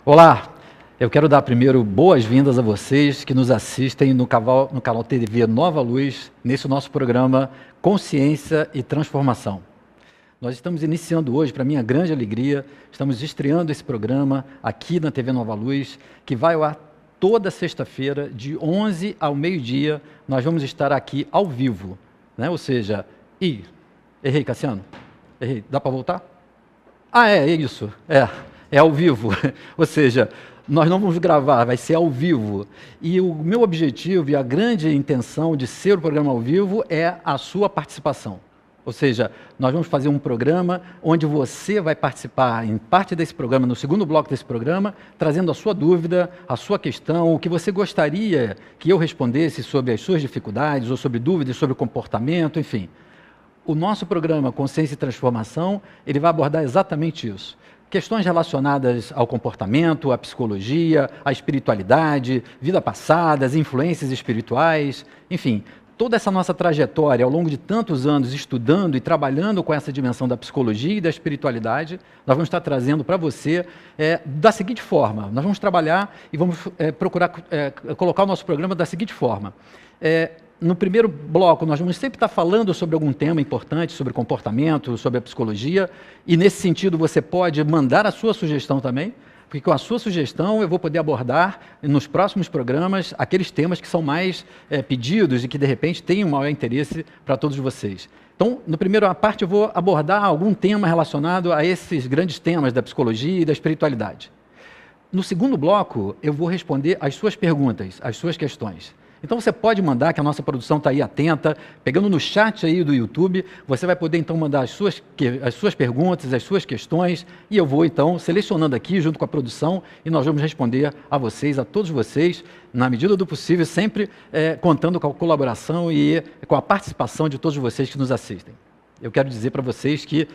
Olá, eu quero dar primeiro boas-vindas a vocês que nos assistem no canal TV Nova Luz, nesse nosso programa Consciência e Transformação. Nós estamos iniciando hoje, para minha grande alegria, estamos estreando esse programa aqui na TV Nova Luz, que vai ao ar toda sexta-feira, de 11 ao meio-dia, nós vamos estar aqui ao vivo, né? Ou seja, errei, Cassiano? Errei, dá para voltar? É isso, é ao vivo, ou seja, nós não vamos gravar, vai ser ao vivo. E o meu objetivo e a grande intenção de ser o programa ao vivo é a sua participação. Ou seja, nós vamos fazer um programa onde você vai participar em parte desse programa, no segundo bloco desse programa, trazendo a sua dúvida, a sua questão, o que você gostaria que eu respondesse sobre as suas dificuldades, ou sobre dúvidas sobre o comportamento, enfim. O nosso programa Consciência e Transformação, ele vai abordar exatamente isso. Questões relacionadas ao comportamento, à psicologia, à espiritualidade, vida passada, as influências espirituais, enfim, toda essa nossa trajetória ao longo de tantos anos estudando e trabalhando com essa dimensão da psicologia e da espiritualidade, nós vamos estar trazendo para você da seguinte forma. Nós vamos trabalhar e vamos procurar colocar o nosso programa da seguinte forma. No primeiro bloco, nós vamos sempre estar falando sobre algum tema importante, sobre comportamento, sobre a psicologia, e nesse sentido você pode mandar a sua sugestão também, porque com a sua sugestão eu vou poder abordar nos próximos programas aqueles temas que são mais pedidos e que de repente têm um maior interesse para todos vocês. Então, na primeira parte eu vou abordar algum tema relacionado a esses grandes temas da psicologia e da espiritualidade. No segundo bloco eu vou responder as suas perguntas, as suas questões. Então você pode mandar, que a nossa produção está aí atenta, pegando no chat aí do YouTube, você vai poder então mandar as suas perguntas, as suas questões, e eu vou então selecionando aqui junto com a produção, e nós vamos responder a vocês, a todos vocês, na medida do possível, sempre contando com a colaboração e com a participação de todos vocês que nos assistem. Eu quero dizer para vocês que,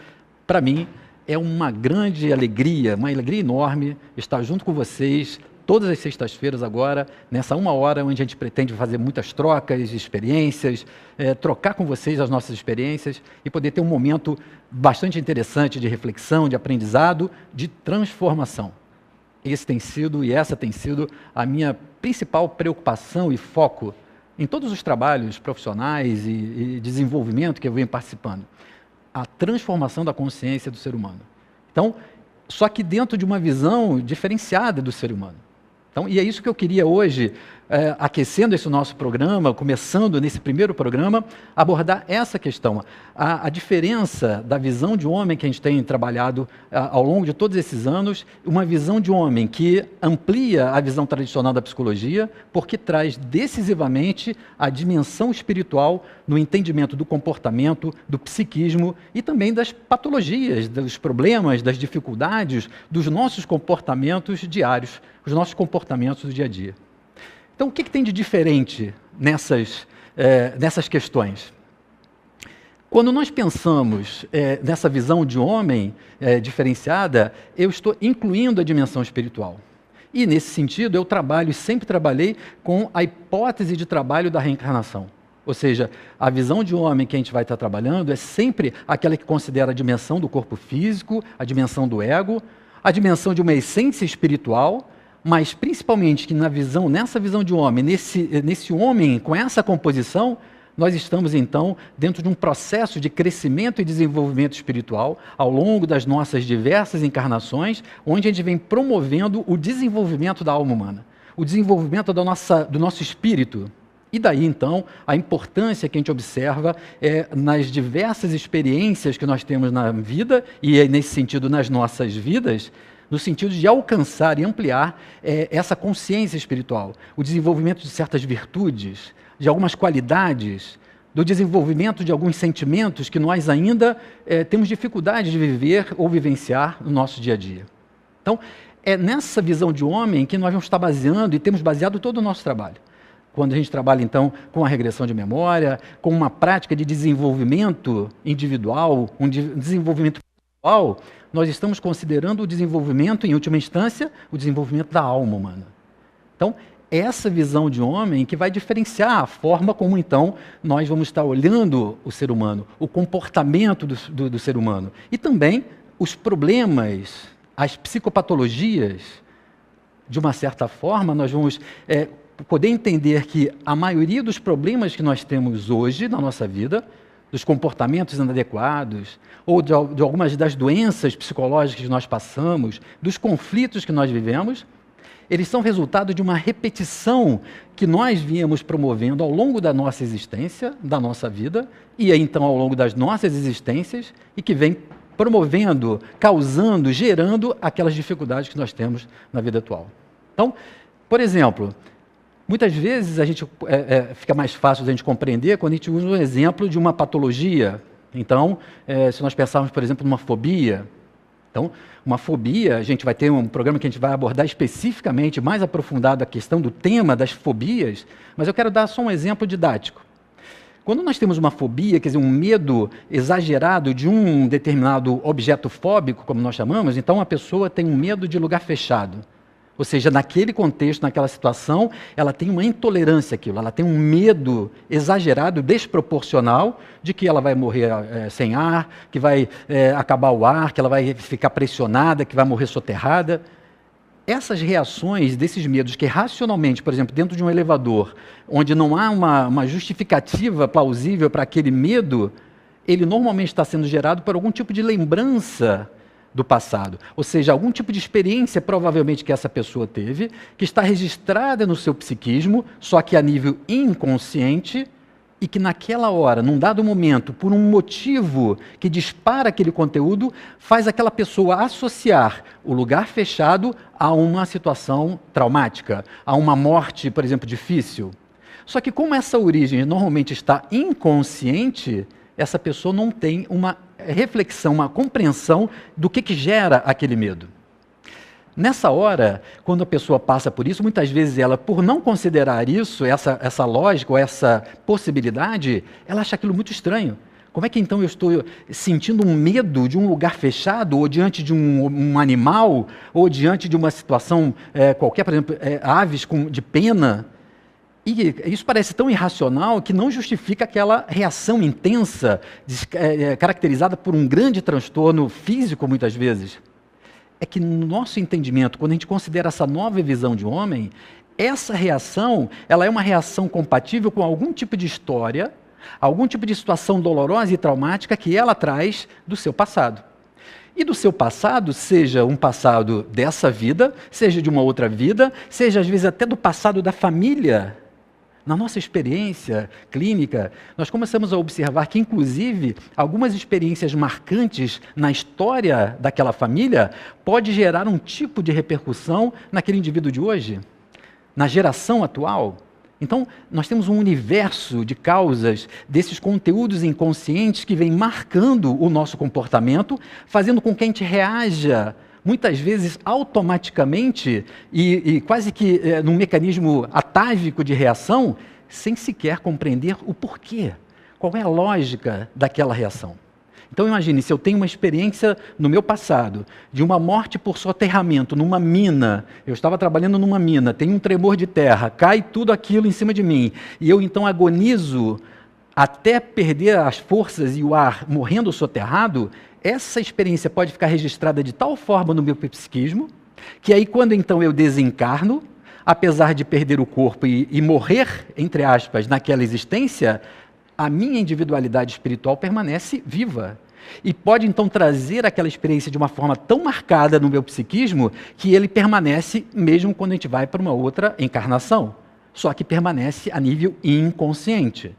para mim, é uma grande alegria, uma alegria enorme estar junto com vocês, todas as sextas-feiras agora, nessa 1 hora, onde a gente pretende fazer muitas trocas, experiências, trocar com vocês as nossas experiências e poder ter um momento bastante interessante de reflexão, de aprendizado, de transformação. Essa tem sido a minha principal preocupação e foco em todos os trabalhos profissionais e desenvolvimento que eu venho participando. A transformação da consciência do ser humano. Então, só que dentro de uma visão diferenciada do ser humano. Então, e é isso que eu queria hoje, aquecendo esse nosso programa, começando nesse primeiro programa, abordar essa questão. A diferença da visão de homem que a gente tem trabalhado ao longo de todos esses anos, uma visão de homem que amplia a visão tradicional da psicologia, porque traz decisivamente a dimensão espiritual no entendimento do comportamento, do psiquismo e também das patologias, dos problemas, das dificuldades, dos nossos comportamentos diários, os nossos comportamentos do dia a dia. Então, o que tem de diferente nessas questões? Quando nós pensamos nessa visão de homem diferenciada, eu estou incluindo a dimensão espiritual. E, nesse sentido, eu trabalho e sempre trabalhei com a hipótese de trabalho da reencarnação. Ou seja, a visão de homem que a gente vai estar trabalhando é sempre aquela que considera a dimensão do corpo físico, a dimensão do ego, a dimensão de uma essência espiritual, mas principalmente que nessa visão de homem, nesse homem com essa composição, nós estamos então dentro de um processo de crescimento e desenvolvimento espiritual ao longo das nossas diversas encarnações, onde a gente vem promovendo o desenvolvimento da alma humana, o desenvolvimento do nosso espírito. E daí, então, a importância que a gente observa nas diversas experiências que nós temos na vida, e nesse sentido nas nossas vidas, no sentido de alcançar e ampliar essa consciência espiritual, o desenvolvimento de certas virtudes, de algumas qualidades, do desenvolvimento de alguns sentimentos que nós ainda temos dificuldade de viver ou vivenciar no nosso dia a dia. Então, é nessa visão de homem que nós vamos estar baseando e temos baseado todo o nosso trabalho. Quando a gente trabalha, então, com a regressão de memória, com uma prática de desenvolvimento individual, um desenvolvimento pessoal, nós estamos considerando o desenvolvimento, em última instância, o desenvolvimento da alma humana. Então, essa visão de homem que vai diferenciar a forma como, então, nós vamos estar olhando o ser humano, o comportamento do ser humano, e também os problemas, as psicopatologias de uma certa forma, nós vamos poder entender que a maioria dos problemas que nós temos hoje na nossa vida, dos comportamentos inadequados, ou de algumas das doenças psicológicas que nós passamos, dos conflitos que nós vivemos, eles são resultado de uma repetição que nós viemos promovendo ao longo da nossa existência, da nossa vida, e então ao longo das nossas existências, e que vem promovendo, causando, gerando aquelas dificuldades que nós temos na vida atual. Então, por exemplo, muitas vezes a gente fica mais fácil de a gente compreender quando a gente usa um exemplo de uma patologia. Então, se nós pensarmos, por exemplo, numa fobia. Então, uma fobia, a gente vai ter um programa que a gente vai abordar especificamente, mais aprofundado, a questão do tema das fobias, mas eu quero dar só um exemplo didático. Quando nós temos uma fobia, quer dizer, um medo exagerado de um determinado objeto fóbico, como nós chamamos, então a pessoa tem um medo de lugar fechado. Ou seja, naquele contexto, naquela situação, ela tem uma intolerância àquilo, ela tem um medo exagerado, desproporcional, de que ela vai morrer sem ar, que vai acabar o ar, que ela vai ficar pressionada, que vai morrer soterrada. Essas reações desses medos que racionalmente, por exemplo, dentro de um elevador, onde não há uma justificativa plausível para aquele medo, ele normalmente está sendo gerado por algum tipo de lembrança do passado, ou seja, algum tipo de experiência provavelmente que essa pessoa teve, que está registrada no seu psiquismo, só que a nível inconsciente, e que naquela hora, num dado momento, por um motivo que dispara aquele conteúdo, faz aquela pessoa associar o lugar fechado a uma situação traumática, a uma morte, por exemplo, difícil. Só que como essa origem normalmente está inconsciente, essa pessoa não tem uma reflexão, uma compreensão do que gera aquele medo. Nessa hora, quando a pessoa passa por isso, muitas vezes ela, por não considerar isso, essa lógica ou essa possibilidade, ela acha aquilo muito estranho. Como é que então eu estou sentindo um medo de um lugar fechado, ou diante de um animal, ou diante de uma situação qualquer, por exemplo, aves de pena? E isso parece tão irracional que não justifica aquela reação intensa, caracterizada por um grande transtorno físico, muitas vezes. É que no nosso entendimento, quando a gente considera essa nova visão de homem, essa reação, ela é uma reação compatível com algum tipo de história, algum tipo de situação dolorosa e traumática que ela traz do seu passado. E do seu passado, seja um passado dessa vida, seja de uma outra vida, seja às vezes até do passado da família. Na nossa experiência clínica, nós começamos a observar que, inclusive, algumas experiências marcantes na história daquela família pode gerar um tipo de repercussão naquele indivíduo de hoje, na geração atual. Então, nós temos um universo de causas desses conteúdos inconscientes que vem marcando o nosso comportamento, fazendo com que a gente reaja muitas vezes automaticamente e quase que num mecanismo atávico de reação, sem sequer compreender o porquê, qual é a lógica daquela reação. Então imagine, se eu tenho uma experiência no meu passado, de uma morte por soterramento numa mina, eu estava trabalhando numa mina, tem um tremor de terra, cai tudo aquilo em cima de mim, e eu então agonizo até perder as forças e o ar morrendo soterrado, essa experiência pode ficar registrada de tal forma no meu psiquismo, que aí quando então eu desencarno, apesar de perder o corpo e morrer, entre aspas, naquela existência, a minha individualidade espiritual permanece viva. E pode então trazer aquela experiência de uma forma tão marcada no meu psiquismo, que ele permanece mesmo quando a gente vai para uma outra encarnação, só que permanece a nível inconsciente.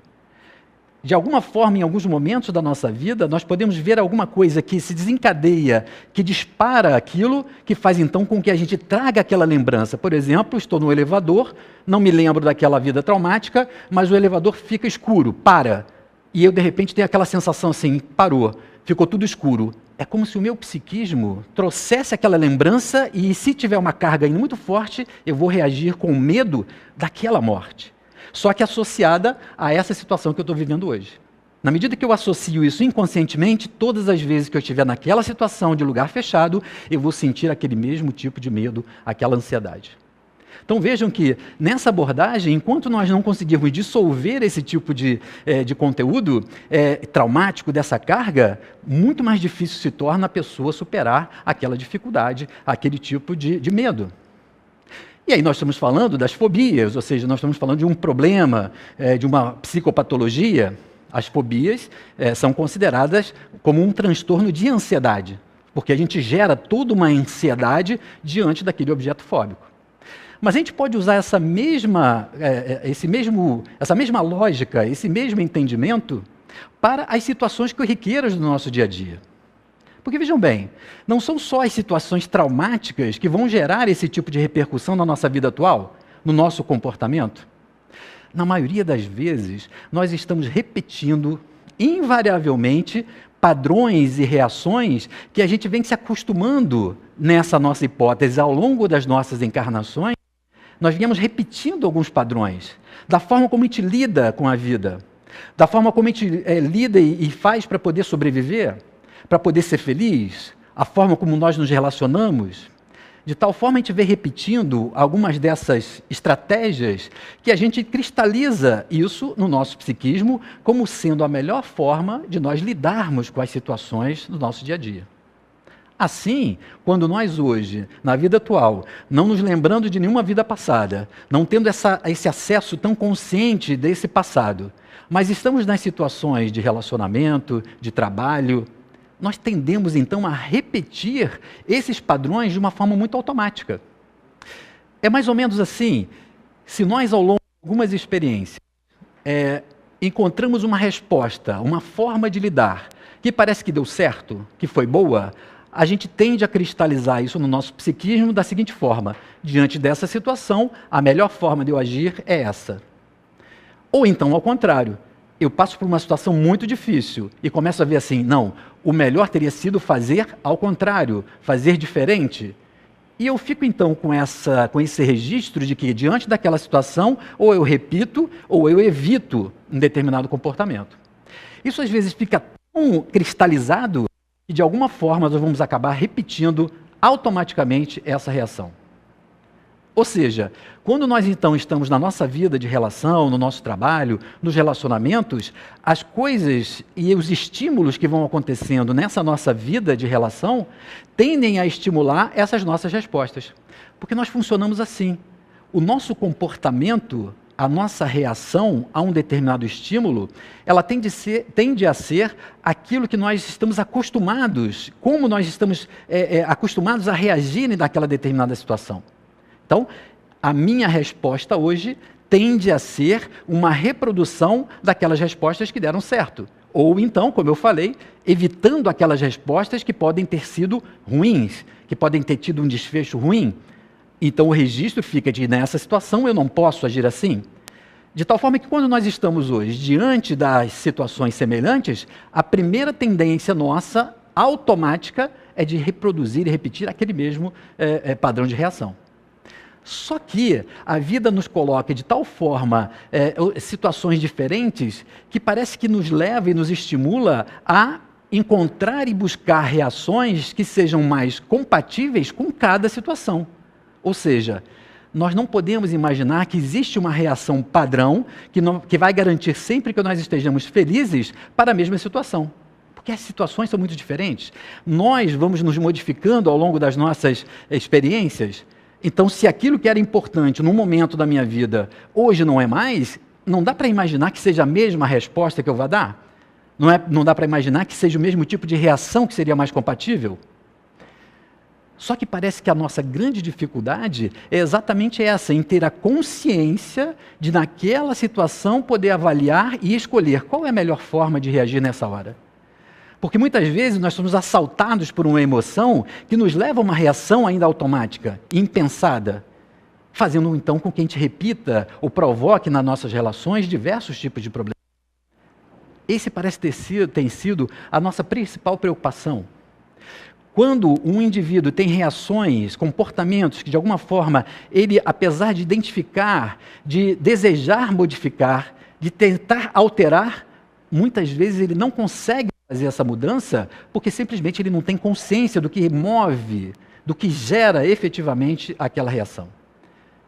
De alguma forma, em alguns momentos da nossa vida, nós podemos ver alguma coisa que se desencadeia, que dispara aquilo, que faz então com que a gente traga aquela lembrança. Por exemplo, estou no elevador, não me lembro daquela vida traumática, mas o elevador fica escuro, para. E eu, de repente, tenho aquela sensação assim, parou, ficou tudo escuro. É como se o meu psiquismo trouxesse aquela lembrança e, se tiver uma carga ainda muito forte, eu vou reagir com medo daquela morte. Só que associada a essa situação que eu estou vivendo hoje. Na medida que eu associo isso inconscientemente, todas as vezes que eu estiver naquela situação de lugar fechado, eu vou sentir aquele mesmo tipo de medo, aquela ansiedade. Então vejam que nessa abordagem, enquanto nós não conseguirmos dissolver esse tipo de conteúdo traumático dessa carga, muito mais difícil se torna a pessoa superar aquela dificuldade, aquele tipo de medo. E aí nós estamos falando das fobias, ou seja, nós estamos falando de um problema, de uma psicopatologia. As fobias são consideradas como um transtorno de ansiedade, porque a gente gera toda uma ansiedade diante daquele objeto fóbico. Mas a gente pode usar essa mesma lógica, esse mesmo entendimento para as situações corriqueiras do nosso dia a dia. Porque vejam bem, não são só as situações traumáticas que vão gerar esse tipo de repercussão na nossa vida atual, no nosso comportamento. Na maioria das vezes, nós estamos repetindo invariavelmente padrões e reações que a gente vem se acostumando nessa nossa hipótese ao longo das nossas encarnações. Nós viemos repetindo alguns padrões, da forma como a gente lida com a vida, da forma como a gente lida e faz para poder sobreviver, para poder ser feliz, a forma como nós nos relacionamos. De tal forma a gente vem repetindo algumas dessas estratégias que a gente cristaliza isso no nosso psiquismo como sendo a melhor forma de nós lidarmos com as situações do nosso dia a dia. Assim, quando nós hoje, na vida atual, não nos lembrando de nenhuma vida passada, não tendo esse acesso tão consciente desse passado, mas estamos nas situações de relacionamento, de trabalho, nós tendemos então a repetir esses padrões de uma forma muito automática. É mais ou menos assim, se nós ao longo de algumas experiências encontramos uma resposta, uma forma de lidar, que parece que deu certo, que foi boa, a gente tende a cristalizar isso no nosso psiquismo da seguinte forma: diante dessa situação, a melhor forma de eu agir é essa. Ou então, ao contrário, eu passo por uma situação muito difícil e começo a ver assim, não, o melhor teria sido fazer ao contrário, fazer diferente. E eu fico então com esse registro de que diante daquela situação, ou eu repito, ou eu evito um determinado comportamento. Isso às vezes fica tão cristalizado que de alguma forma nós vamos acabar repetindo automaticamente essa reação. Ou seja, quando nós então estamos na nossa vida de relação, no nosso trabalho, nos relacionamentos, as coisas e os estímulos que vão acontecendo nessa nossa vida de relação tendem a estimular essas nossas respostas. Porque nós funcionamos assim. O nosso comportamento, a nossa reação a um determinado estímulo, ela tende a ser aquilo que nós estamos acostumados, como nós estamos acostumados a reagir naquela determinada situação. Então, a minha resposta hoje tende a ser uma reprodução daquelas respostas que deram certo. Ou então, como eu falei, evitando aquelas respostas que podem ter sido ruins, que podem ter tido um desfecho ruim. Então, o registro fica de, nessa situação, eu não posso agir assim. De tal forma que quando nós estamos hoje diante das situações semelhantes, a primeira tendência nossa, automática, é de reproduzir e repetir aquele mesmo padrão de reação. Só que a vida nos coloca de tal forma situações diferentes que parece que nos leva e nos estimula a encontrar e buscar reações que sejam mais compatíveis com cada situação. Ou seja, nós não podemos imaginar que existe uma reação padrão que vai garantir sempre que nós estejamos felizes para a mesma situação. Porque as situações são muito diferentes. Nós vamos nos modificando ao longo das nossas experiências. Então, se aquilo que era importante num momento da minha vida hoje não é mais, não dá para imaginar que seja a mesma resposta que eu vou dar? Não dá para imaginar que seja o mesmo tipo de reação que seria mais compatível? Só que parece que a nossa grande dificuldade é exatamente essa, em ter a consciência de, naquela situação, poder avaliar e escolher qual é a melhor forma de reagir nessa hora. Porque muitas vezes nós somos assaltados por uma emoção que nos leva a uma reação ainda automática, impensada, fazendo então com que a gente repita ou provoque nas nossas relações diversos tipos de problemas. Esse parece ter sido a nossa principal preocupação. Quando um indivíduo tem reações, comportamentos que de alguma forma ele, apesar de identificar, de desejar modificar, de tentar alterar, muitas vezes ele não consegue fazer essa mudança porque simplesmente ele não tem consciência do que move, do que gera efetivamente aquela reação.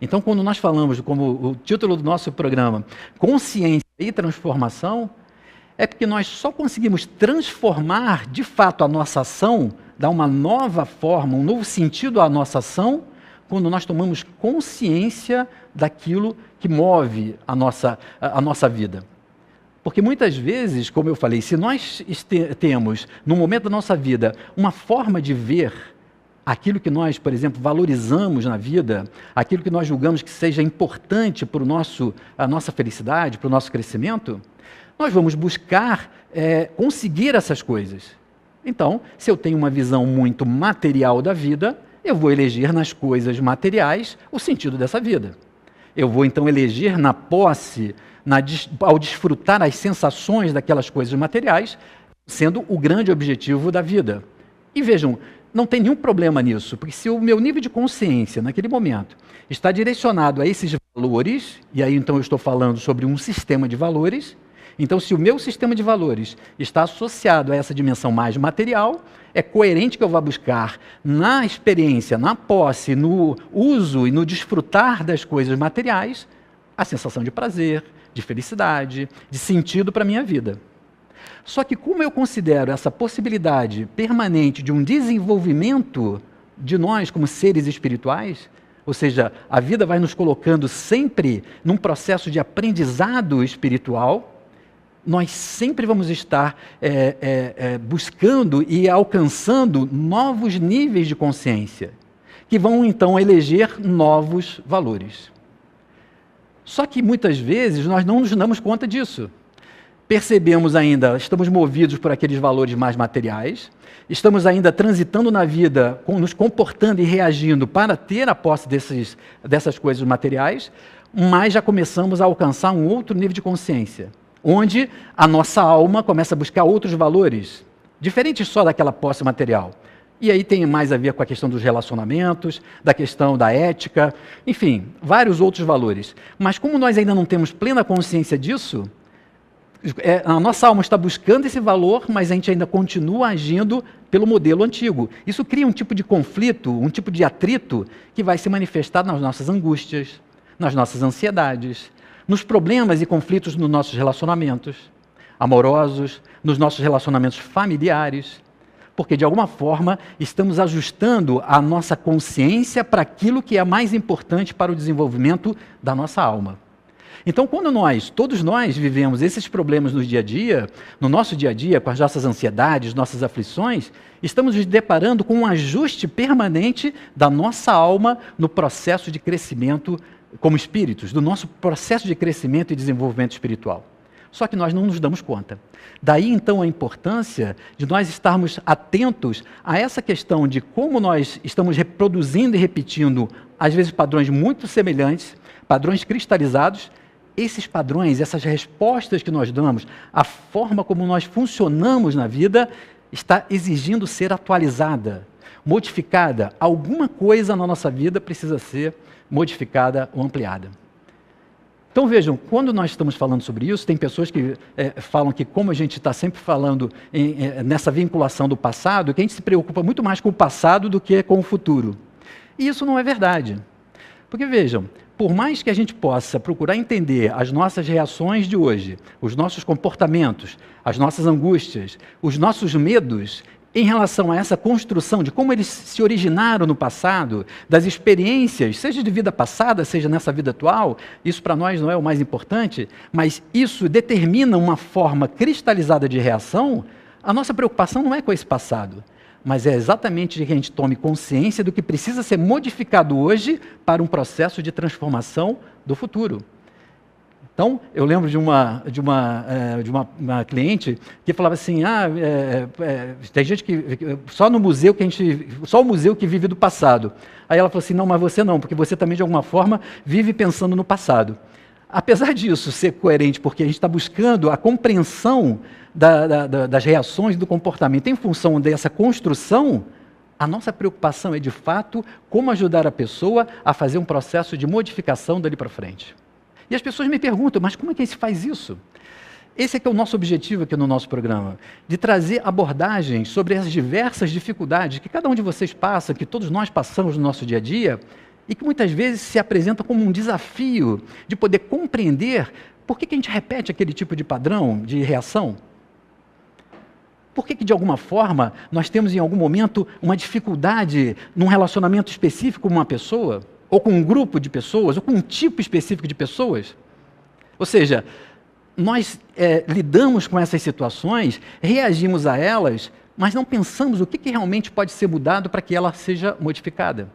Então, quando nós falamos, como o título do nosso programa, consciência e transformação, é porque nós só conseguimos transformar de fato a nossa ação, dar uma nova forma, um novo sentido à nossa ação, quando nós tomamos consciência daquilo que move a nossa vida. Porque muitas vezes, como eu falei, se nós temos, no momento da nossa vida, uma forma de ver aquilo que nós, por exemplo, valorizamos na vida, aquilo que nós julgamos que seja importante para a nossa felicidade, para o nosso crescimento, nós vamos buscar conseguir essas coisas. Então, se eu tenho uma visão muito material da vida, eu vou eleger nas coisas materiais o sentido dessa vida. Eu vou então eleger na posse, ao desfrutar as sensações daquelas coisas materiais, sendo o grande objetivo da vida. E vejam, não tem nenhum problema nisso, porque se o meu nível de consciência naquele momento está direcionado a esses valores, e aí então eu estou falando sobre um sistema de valores, então se o meu sistema de valores está associado a essa dimensão mais material, é coerente que eu vá buscar na experiência, na posse, no uso e no desfrutar das coisas materiais, a sensação de prazer, de felicidade, de sentido para a minha vida. Só que como eu considero essa possibilidade permanente de um desenvolvimento de nós como seres espirituais, ou seja, a vida vai nos colocando sempre num processo de aprendizado espiritual, nós sempre vamos estar buscando e alcançando novos níveis de consciência, que vão então eleger novos valores. Só que muitas vezes nós não nos damos conta disso. Percebemos ainda, estamos movidos por aqueles valores mais materiais, estamos ainda transitando na vida, nos comportando e reagindo para ter a posse dessas coisas materiais, mas já começamos a alcançar um outro nível de consciência, onde a nossa alma começa a buscar outros valores, diferentes só daquela posse material. E aí tem mais a ver com a questão dos relacionamentos, da questão da ética, enfim, vários outros valores. Mas como nós ainda não temos plena consciência disso, a nossa alma está buscando esse valor, mas a gente ainda continua agindo pelo modelo antigo. Isso cria um tipo de conflito, um tipo de atrito que vai se manifestar nas nossas angústias, nas nossas ansiedades, nos problemas e conflitos nos nossos relacionamentos amorosos, nos nossos relacionamentos familiares, porque de alguma forma estamos ajustando a nossa consciência para aquilo que é mais importante para o desenvolvimento da nossa alma. Então, quando todos nós vivemos esses problemas no dia a dia, no nosso dia a dia, com as nossas ansiedades, nossas aflições, estamos nos deparando com um ajuste permanente da nossa alma no processo de crescimento como espíritos, do nosso processo de crescimento e desenvolvimento espiritual. Só que nós não nos damos conta. Daí, então, a importância de nós estarmos atentos a essa questão de como nós estamos reproduzindo e repetindo, às vezes, padrões muito semelhantes, padrões cristalizados. Esses padrões, essas respostas que nós damos, a forma como nós funcionamos na vida, está exigindo ser atualizada, modificada. Alguma coisa na nossa vida precisa ser modificada ou ampliada. Então vejam, quando nós estamos falando sobre isso, tem pessoas que falam que como a gente está sempre falando nessa vinculação do passado, que a gente se preocupa muito mais com o passado do que com o futuro. E isso não é verdade. Porque vejam, por mais que a gente possa procurar entender as nossas reações de hoje, os nossos comportamentos, as nossas angústias, os nossos medos, em relação a essa construção de como eles se originaram no passado, das experiências, seja de vida passada, seja nessa vida atual, isso para nós não é o mais importante, mas isso determina uma forma cristalizada de reação. A nossa preocupação não é com esse passado, mas é exatamente de que a gente tome consciência do que precisa ser modificado hoje para um processo de transformação do futuro. Então, eu lembro de uma cliente que falava assim, tem gente que só o museu que vive do passado. Aí ela falou assim, não, mas você não, porque você também de alguma forma vive pensando no passado. Apesar disso ser coerente, porque a gente está buscando a compreensão das reações do comportamento em função dessa construção, a nossa preocupação é de fato como ajudar a pessoa a fazer um processo de modificação dali para frente. E as pessoas me perguntam, mas como é que se faz isso? Esse é que é o nosso objetivo aqui no nosso programa, de trazer abordagens sobre as diversas dificuldades que cada um de vocês passa, que todos nós passamos no nosso dia a dia, e que muitas vezes se apresenta como um desafio de poder compreender por que a gente repete aquele tipo de padrão de reação. Por que, de alguma forma, nós temos em algum momento uma dificuldade num relacionamento específico com uma pessoa, ou com um grupo de pessoas, ou com um tipo específico de pessoas? Ou seja, nós lidamos com essas situações, reagimos a elas, mas não pensamos o que realmente pode ser mudado para que ela seja modificada.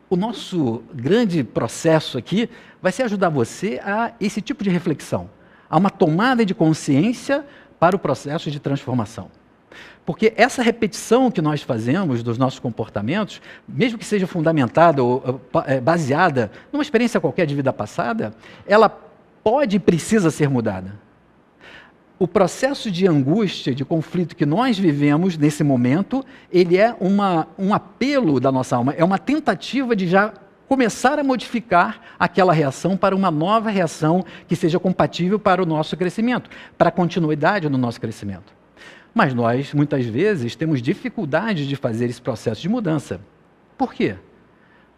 O nosso grande processo aqui vai ser ajudar você a esse tipo de reflexão, a uma tomada de consciência para o processo de transformação. Porque essa repetição que nós fazemos dos nossos comportamentos, mesmo que seja fundamentada ou baseada numa experiência qualquer de vida passada, ela pode e precisa ser mudada. O processo de angústia, de conflito que nós vivemos nesse momento, ele é um apelo da nossa alma, é uma tentativa de já começar a modificar aquela reação para uma nova reação que seja compatível para o nosso crescimento, para a continuidade no nosso crescimento. Mas nós, muitas vezes, temos dificuldade de fazer esse processo de mudança. Por quê?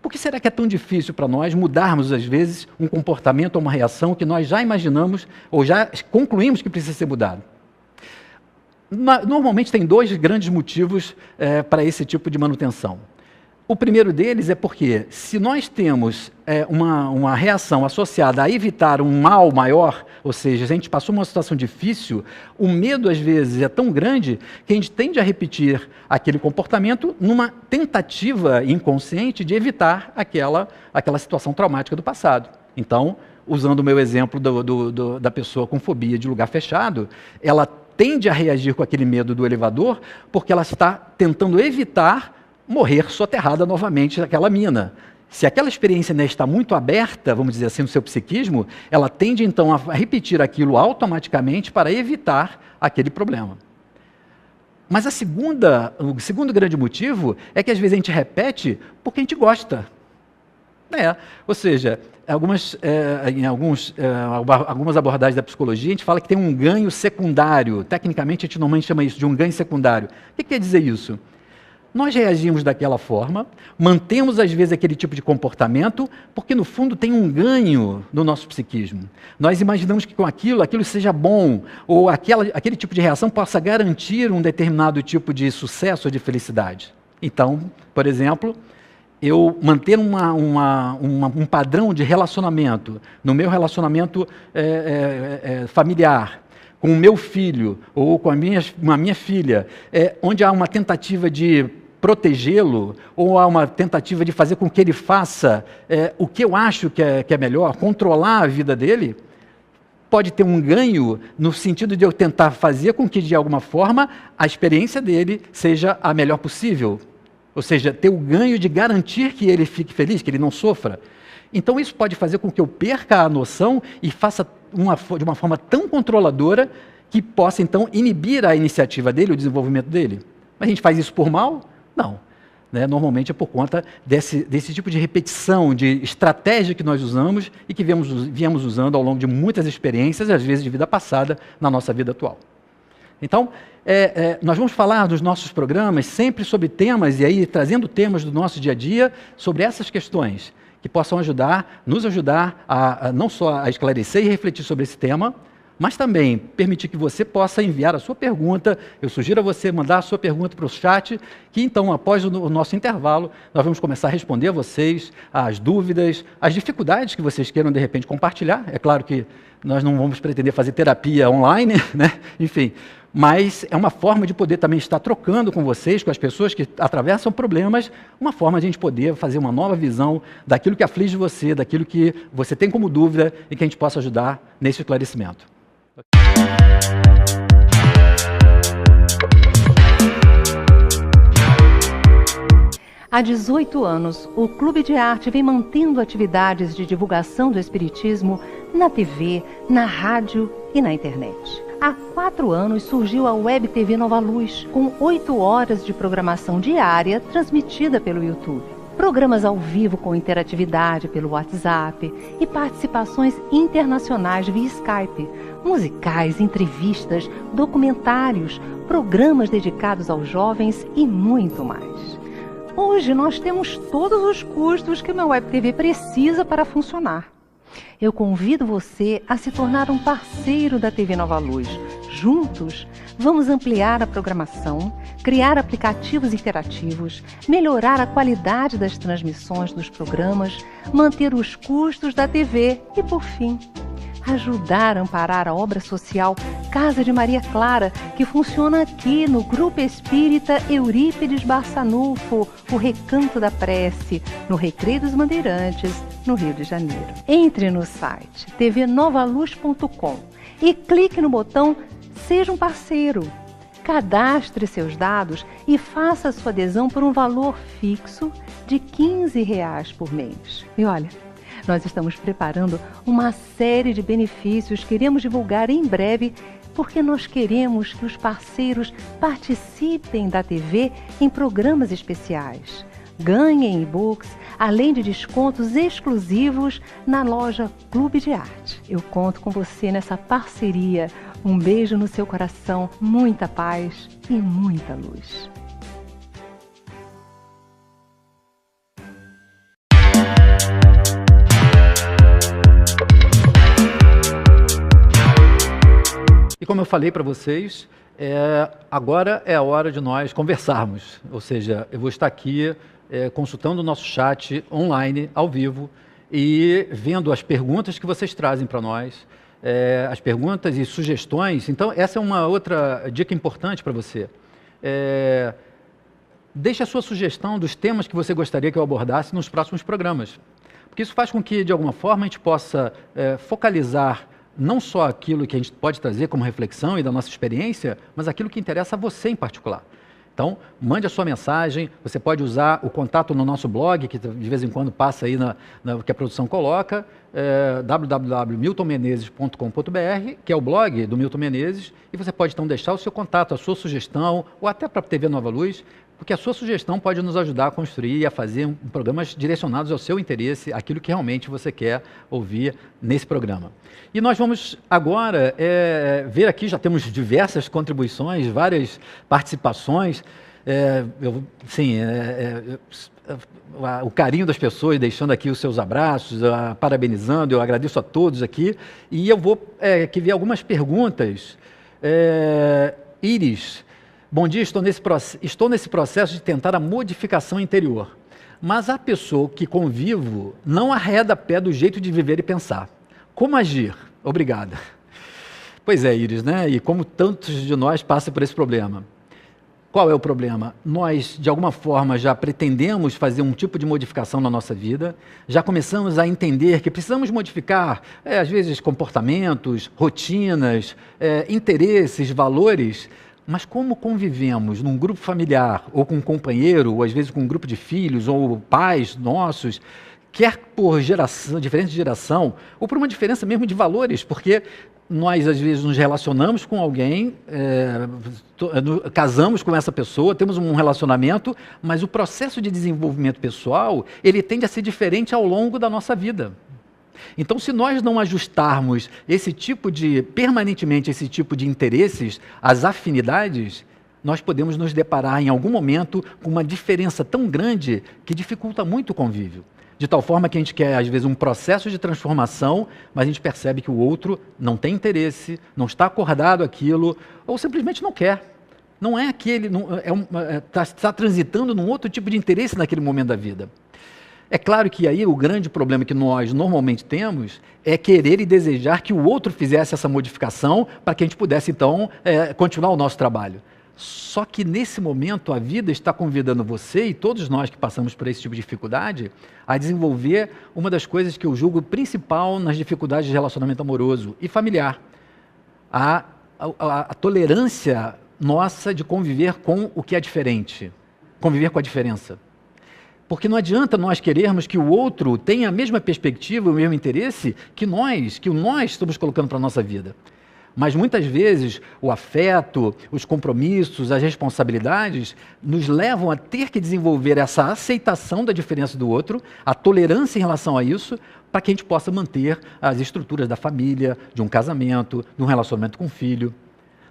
Por que será que é tão difícil para nós mudarmos, às vezes, um comportamento ou uma reação que nós já imaginamos ou já concluímos que precisa ser mudado? Normalmente tem dois grandes motivos para esse tipo de manutenção. O primeiro deles é porque, se nós temos uma reação associada a evitar um mal maior, ou seja, se a gente passou uma situação difícil, o medo às vezes é tão grande que a gente tende a repetir aquele comportamento numa tentativa inconsciente de evitar aquela situação traumática do passado. Então, usando o meu exemplo da pessoa com fobia de lugar fechado, ela tende a reagir com aquele medo do elevador porque ela está tentando evitar morrer soterrada novamente naquela mina. Se aquela experiência ainda está muito aberta, vamos dizer assim, no seu psiquismo, ela tende então a repetir aquilo automaticamente para evitar aquele problema. Mas o segundo grande motivo é que às vezes a gente repete porque a gente gosta. Ou seja, em algumas abordagens da psicologia, a gente fala que tem um ganho secundário. Tecnicamente, a gente normalmente chama isso de um ganho secundário. O que quer dizer isso? Nós reagimos daquela forma, mantemos às vezes aquele tipo de comportamento, porque no fundo tem um ganho no nosso psiquismo. Nós imaginamos que com aquilo seja bom, ou aquele tipo de reação possa garantir um determinado tipo de sucesso ou de felicidade. Então, por exemplo, eu manter um padrão de relacionamento, no meu relacionamento familiar, com o meu filho ou com a minha filha, onde há uma tentativa de protegê-lo ou há uma tentativa de fazer com que ele faça o que eu acho que é melhor, controlar a vida dele, pode ter um ganho no sentido de eu tentar fazer com que, de alguma forma, a experiência dele seja a melhor possível. Ou seja, ter o ganho de garantir que ele fique feliz, que ele não sofra. Então isso pode fazer com que eu perca a noção e faça de uma forma tão controladora que possa então inibir a iniciativa dele, o desenvolvimento dele. Mas a gente faz isso por mal? Não. Normalmente é por conta desse tipo de repetição, de estratégia que nós usamos e que viemos usando ao longo de muitas experiências, às vezes de vida passada, na nossa vida atual. Então, nós vamos falar nos nossos programas sempre sobre temas, e aí trazendo temas do nosso dia a dia, sobre essas questões, que possam nos ajudar a não só a esclarecer e refletir sobre esse tema, mas também permitir que você possa enviar a sua pergunta. Eu sugiro a você mandar a sua pergunta para o chat, que então, após o nosso intervalo, nós vamos começar a responder a vocês as dúvidas, as dificuldades que vocês queiram, de repente, compartilhar. É claro que nós não vamos pretender fazer terapia online, enfim, mas é uma forma de poder também estar trocando com vocês, com as pessoas que atravessam problemas, uma forma de a gente poder fazer uma nova visão daquilo que aflige você, daquilo que você tem como dúvida e que a gente possa ajudar nesse esclarecimento. Há 18 anos, o Clube de Arte vem mantendo atividades de divulgação do Espiritismo na TV, na rádio e na internet. Há 4 anos surgiu a Web TV Nova Luz, com 8 horas de programação diária transmitida pelo YouTube. Programas ao vivo com interatividade pelo WhatsApp e participações internacionais via Skype, musicais, entrevistas, documentários, programas dedicados aos jovens e muito mais. Hoje nós temos todos os custos que uma Web TV precisa para funcionar. Eu convido você a se tornar um parceiro da TV Nova Luz. Juntos, Vamos ampliar a programação, criar aplicativos interativos, melhorar a qualidade das transmissões dos programas, manter os custos da TV e, por fim, ajudar a amparar a obra social Casa de Maria Clara, que funciona aqui no Grupo Espírita Eurípides Barçanufo, o Recanto da Prece, no Recreio dos Bandeirantes, no Rio de Janeiro. Entre no site tvnovaluz.com e clique no botão Seja um Parceiro. Cadastre seus dados e faça sua adesão por um valor fixo de R$ 15 por mês. E olha, nós estamos preparando uma série de benefícios que iremos divulgar em breve, porque nós queremos que os parceiros participem da TV em programas especiais, ganhem e-books, além de descontos exclusivos na loja Clube de Arte. Eu conto com você nessa parceria. Um beijo no seu coração, muita paz e muita luz. E como eu falei para vocês, agora é a hora de nós conversarmos. Ou seja, eu vou estar aqui consultando o nosso chat online, ao vivo, e vendo as perguntas que vocês trazem para nós, as perguntas e sugestões. Então, essa é uma outra dica importante para você. Deixe a sua sugestão dos temas que você gostaria que eu abordasse nos próximos programas. Porque isso faz com que, de alguma forma, a gente possa focalizar não só aquilo que a gente pode trazer como reflexão e da nossa experiência, mas aquilo que interessa a você em particular. Então, mande a sua mensagem, você pode usar o contato no nosso blog, que de vez em quando passa aí que a produção coloca, www.miltonmenezes.com.br, que é o blog do Milton Menezes, e você pode então deixar o seu contato, a sua sugestão, ou até para a TV Nova Luz, porque a sua sugestão pode nos ajudar a construir e a fazer programas direcionados ao seu interesse, aquilo que realmente você quer ouvir nesse programa. E nós vamos agora ver aqui, já temos diversas contribuições, várias participações, o carinho das pessoas, deixando aqui os seus abraços, parabenizando, eu agradeço a todos aqui, e eu vou aqui ver algumas perguntas. Iris: bom dia, estou nesse processo de tentar a modificação interior, mas a pessoa que convivo não arreda pé do jeito de viver e pensar. Como agir? Obrigada. Pois é, Iris, né? E como tantos de nós passam por esse problema. Qual é o problema? Nós, de alguma forma, já pretendemos fazer um tipo de modificação na nossa vida, já começamos a entender que precisamos modificar, às vezes, comportamentos, rotinas, interesses, valores. Mas como convivemos num grupo familiar, ou com um companheiro, ou às vezes com um grupo de filhos, ou pais nossos, quer por diferença de geração, ou por uma diferença mesmo de valores, porque nós às vezes nos relacionamos com alguém, casamos com essa pessoa, temos um relacionamento, mas o processo de desenvolvimento pessoal, ele tende a ser diferente ao longo da nossa vida. Então, se nós não ajustarmos permanentemente esse tipo de interesses, as afinidades, nós podemos nos deparar em algum momento com uma diferença tão grande que dificulta muito o convívio. De tal forma que a gente quer, às vezes, um processo de transformação, mas a gente percebe que o outro não tem interesse, não está acordado àquilo, ou simplesmente não quer. Não é aquele, está transitando num outro tipo de interesse naquele momento da vida. É claro que aí o grande problema que nós normalmente temos é querer e desejar que o outro fizesse essa modificação para que a gente pudesse, então, continuar o nosso trabalho. Só que nesse momento a vida está convidando você e todos nós que passamos por esse tipo de dificuldade a desenvolver uma das coisas que eu julgo principal nas dificuldades de relacionamento amoroso e familiar. A tolerância nossa de conviver com o que é diferente, conviver com a diferença. Porque não adianta nós querermos que o outro tenha a mesma perspectiva, o mesmo interesse que nós estamos colocando para a nossa vida. Mas muitas vezes o afeto, os compromissos, as responsabilidades nos levam a ter que desenvolver essa aceitação da diferença do outro, a tolerância em relação a isso, para que a gente possa manter as estruturas da família, de um casamento, de um relacionamento com o filho.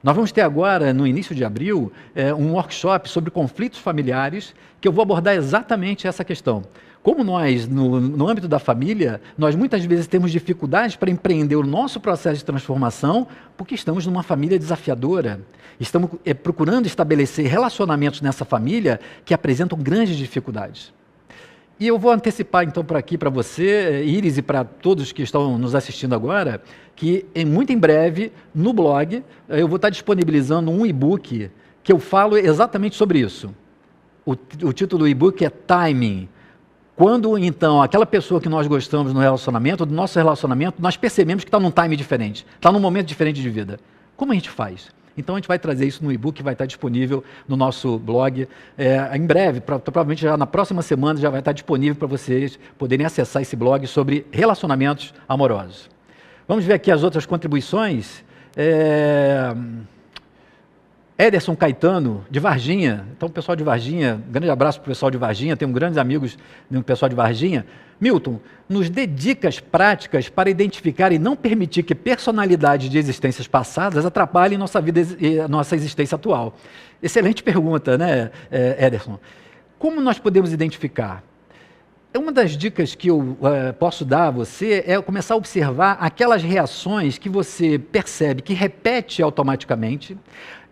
Nós vamos ter agora, no início de abril, um workshop sobre conflitos familiares, que eu vou abordar exatamente essa questão. Como nós, no âmbito da família, nós muitas vezes temos dificuldades para empreender o nosso processo de transformação, porque estamos numa família desafiadora. Estamos procurando estabelecer relacionamentos nessa família que apresentam grandes dificuldades. E eu vou antecipar então para aqui, para você, Iris, e para todos que estão nos assistindo agora, que muito em breve, no blog, eu vou estar disponibilizando um e-book que eu falo exatamente sobre isso. O título do e-book é Timing. Quando, então, aquela pessoa que nós gostamos no relacionamento, do nosso relacionamento, nós percebemos que está num time diferente, está num momento diferente de vida. Como a gente faz? Então, a gente vai trazer isso no e-book que vai estar disponível no nosso blog. Em breve, provavelmente já na próxima semana, já vai estar disponível para vocês poderem acessar esse blog sobre relacionamentos amorosos. Vamos ver aqui as outras contribuições. Ederson Caetano, de Varginha. Então, o pessoal de Varginha, um grande abraço para o pessoal de Varginha, tenho grandes amigos do pessoal de Varginha. Milton, nos dê dicas práticas para identificar e não permitir que personalidades de existências passadas atrapalhem nossa vida e nossa existência atual. Excelente pergunta, né, Ederson? Como nós podemos identificar? Uma das dicas que eu posso dar a você é começar a observar aquelas reações que você percebe que repete automaticamente,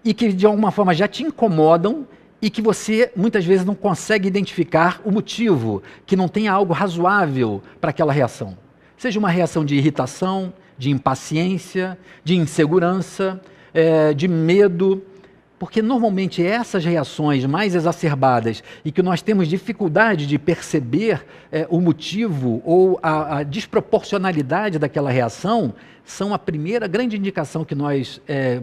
e que de alguma forma já te incomodam e que você muitas vezes não consegue identificar o motivo, que não tenha algo razoável para aquela reação. Seja uma reação de irritação, de impaciência, de insegurança, de medo, porque normalmente essas reações mais exacerbadas e que nós temos dificuldade de perceber o motivo ou a desproporcionalidade daquela reação, são a primeira grande indicação que nós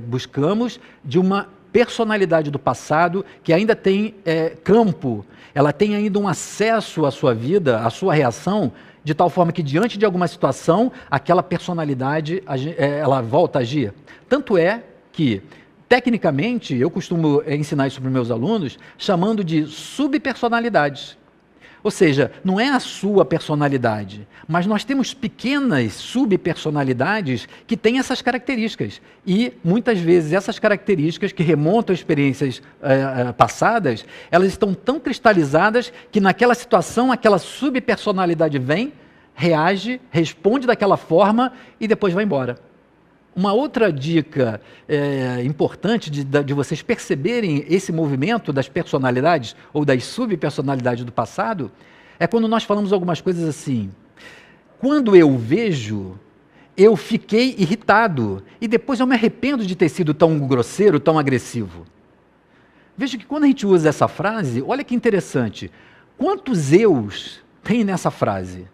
buscamos de uma personalidade do passado que ainda tem campo, ela tem ainda um acesso à sua vida, à sua reação, de tal forma que diante de alguma situação, aquela personalidade ela volta a agir. Tanto é que, tecnicamente, eu costumo ensinar isso para os meus alunos, chamando de subpersonalidades. Ou seja, não é a sua personalidade, mas nós temos pequenas subpersonalidades que têm essas características. E, muitas vezes, essas características que remontam a experiências passadas, elas estão tão cristalizadas que naquela situação, aquela subpersonalidade vem, reage, responde daquela forma e depois vai embora. Uma outra dica importante de vocês perceberem esse movimento das personalidades ou das subpersonalidades do passado é quando nós falamos algumas coisas assim. Quando eu vejo, eu fiquei irritado e depois eu me arrependo de ter sido tão grosseiro, tão agressivo. Veja que quando a gente usa essa frase, olha que interessante. Quantos eus tem nessa frase?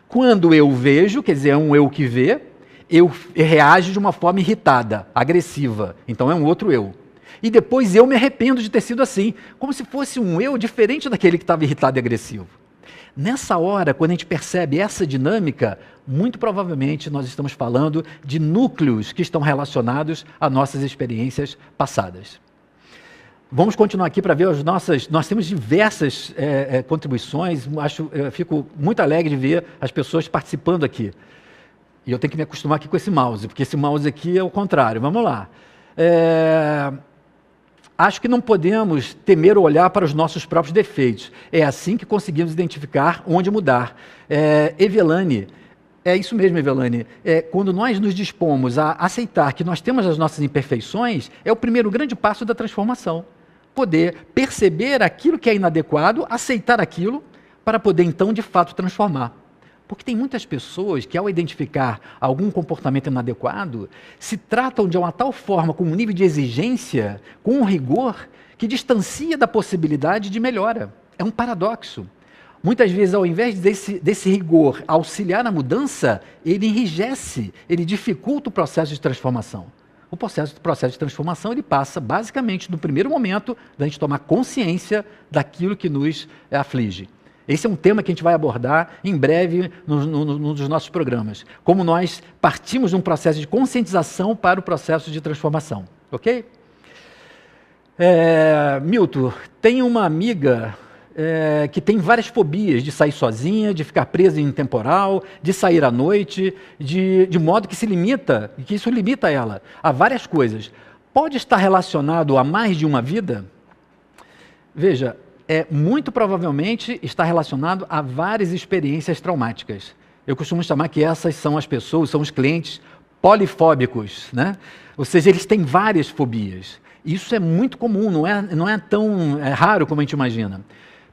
Quando eu vejo, quer dizer, é um eu que vê, eu reajo de uma forma irritada, agressiva. Então é um outro eu. E depois eu me arrependo de ter sido assim, como se fosse um eu diferente daquele que estava irritado e agressivo. Nessa hora, quando a gente percebe essa dinâmica, muito provavelmente nós estamos falando de núcleos que estão relacionados a nossas experiências passadas. Vamos continuar aqui para ver as nossas... Nós temos diversas contribuições, eu fico muito alegre de ver as pessoas participando aqui. E eu tenho que me acostumar aqui com esse mouse, porque esse mouse aqui é o contrário. Vamos lá. Acho que não podemos temer olhar para os nossos próprios defeitos. É assim que conseguimos identificar onde mudar. Evelane, é isso mesmo, Evelane. Quando nós nos dispomos a aceitar que nós temos as nossas imperfeições, é o primeiro grande passo da transformação. Poder perceber aquilo que é inadequado, aceitar aquilo, para poder então, de fato, transformar. Porque tem muitas pessoas que, ao identificar algum comportamento inadequado, se tratam de uma tal forma, com um nível de exigência, com um rigor, que distancia da possibilidade de melhora. É um paradoxo. Muitas vezes, ao invés desse rigor auxiliar na mudança, ele enrijece, ele dificulta o processo de transformação. O processo de transformação ele passa, basicamente, no primeiro momento, da gente tomar consciência daquilo que nos aflige. Esse é um tema que a gente vai abordar em breve num dos nossos programas. Como nós partimos de um processo de conscientização para o processo de transformação. Ok? Milton, tem uma amiga que tem várias fobias de sair sozinha, de ficar presa em temporal, de sair à noite, de modo que que isso limita ela a várias coisas. pode estar relacionado a mais de uma vida? Veja, muito provavelmente está relacionado a várias experiências traumáticas. Eu costumo chamar que essas são as pessoas, são os clientes polifóbicos, né? Ou seja, eles têm várias fobias. Isso é muito comum, não é tão raro como a gente imagina.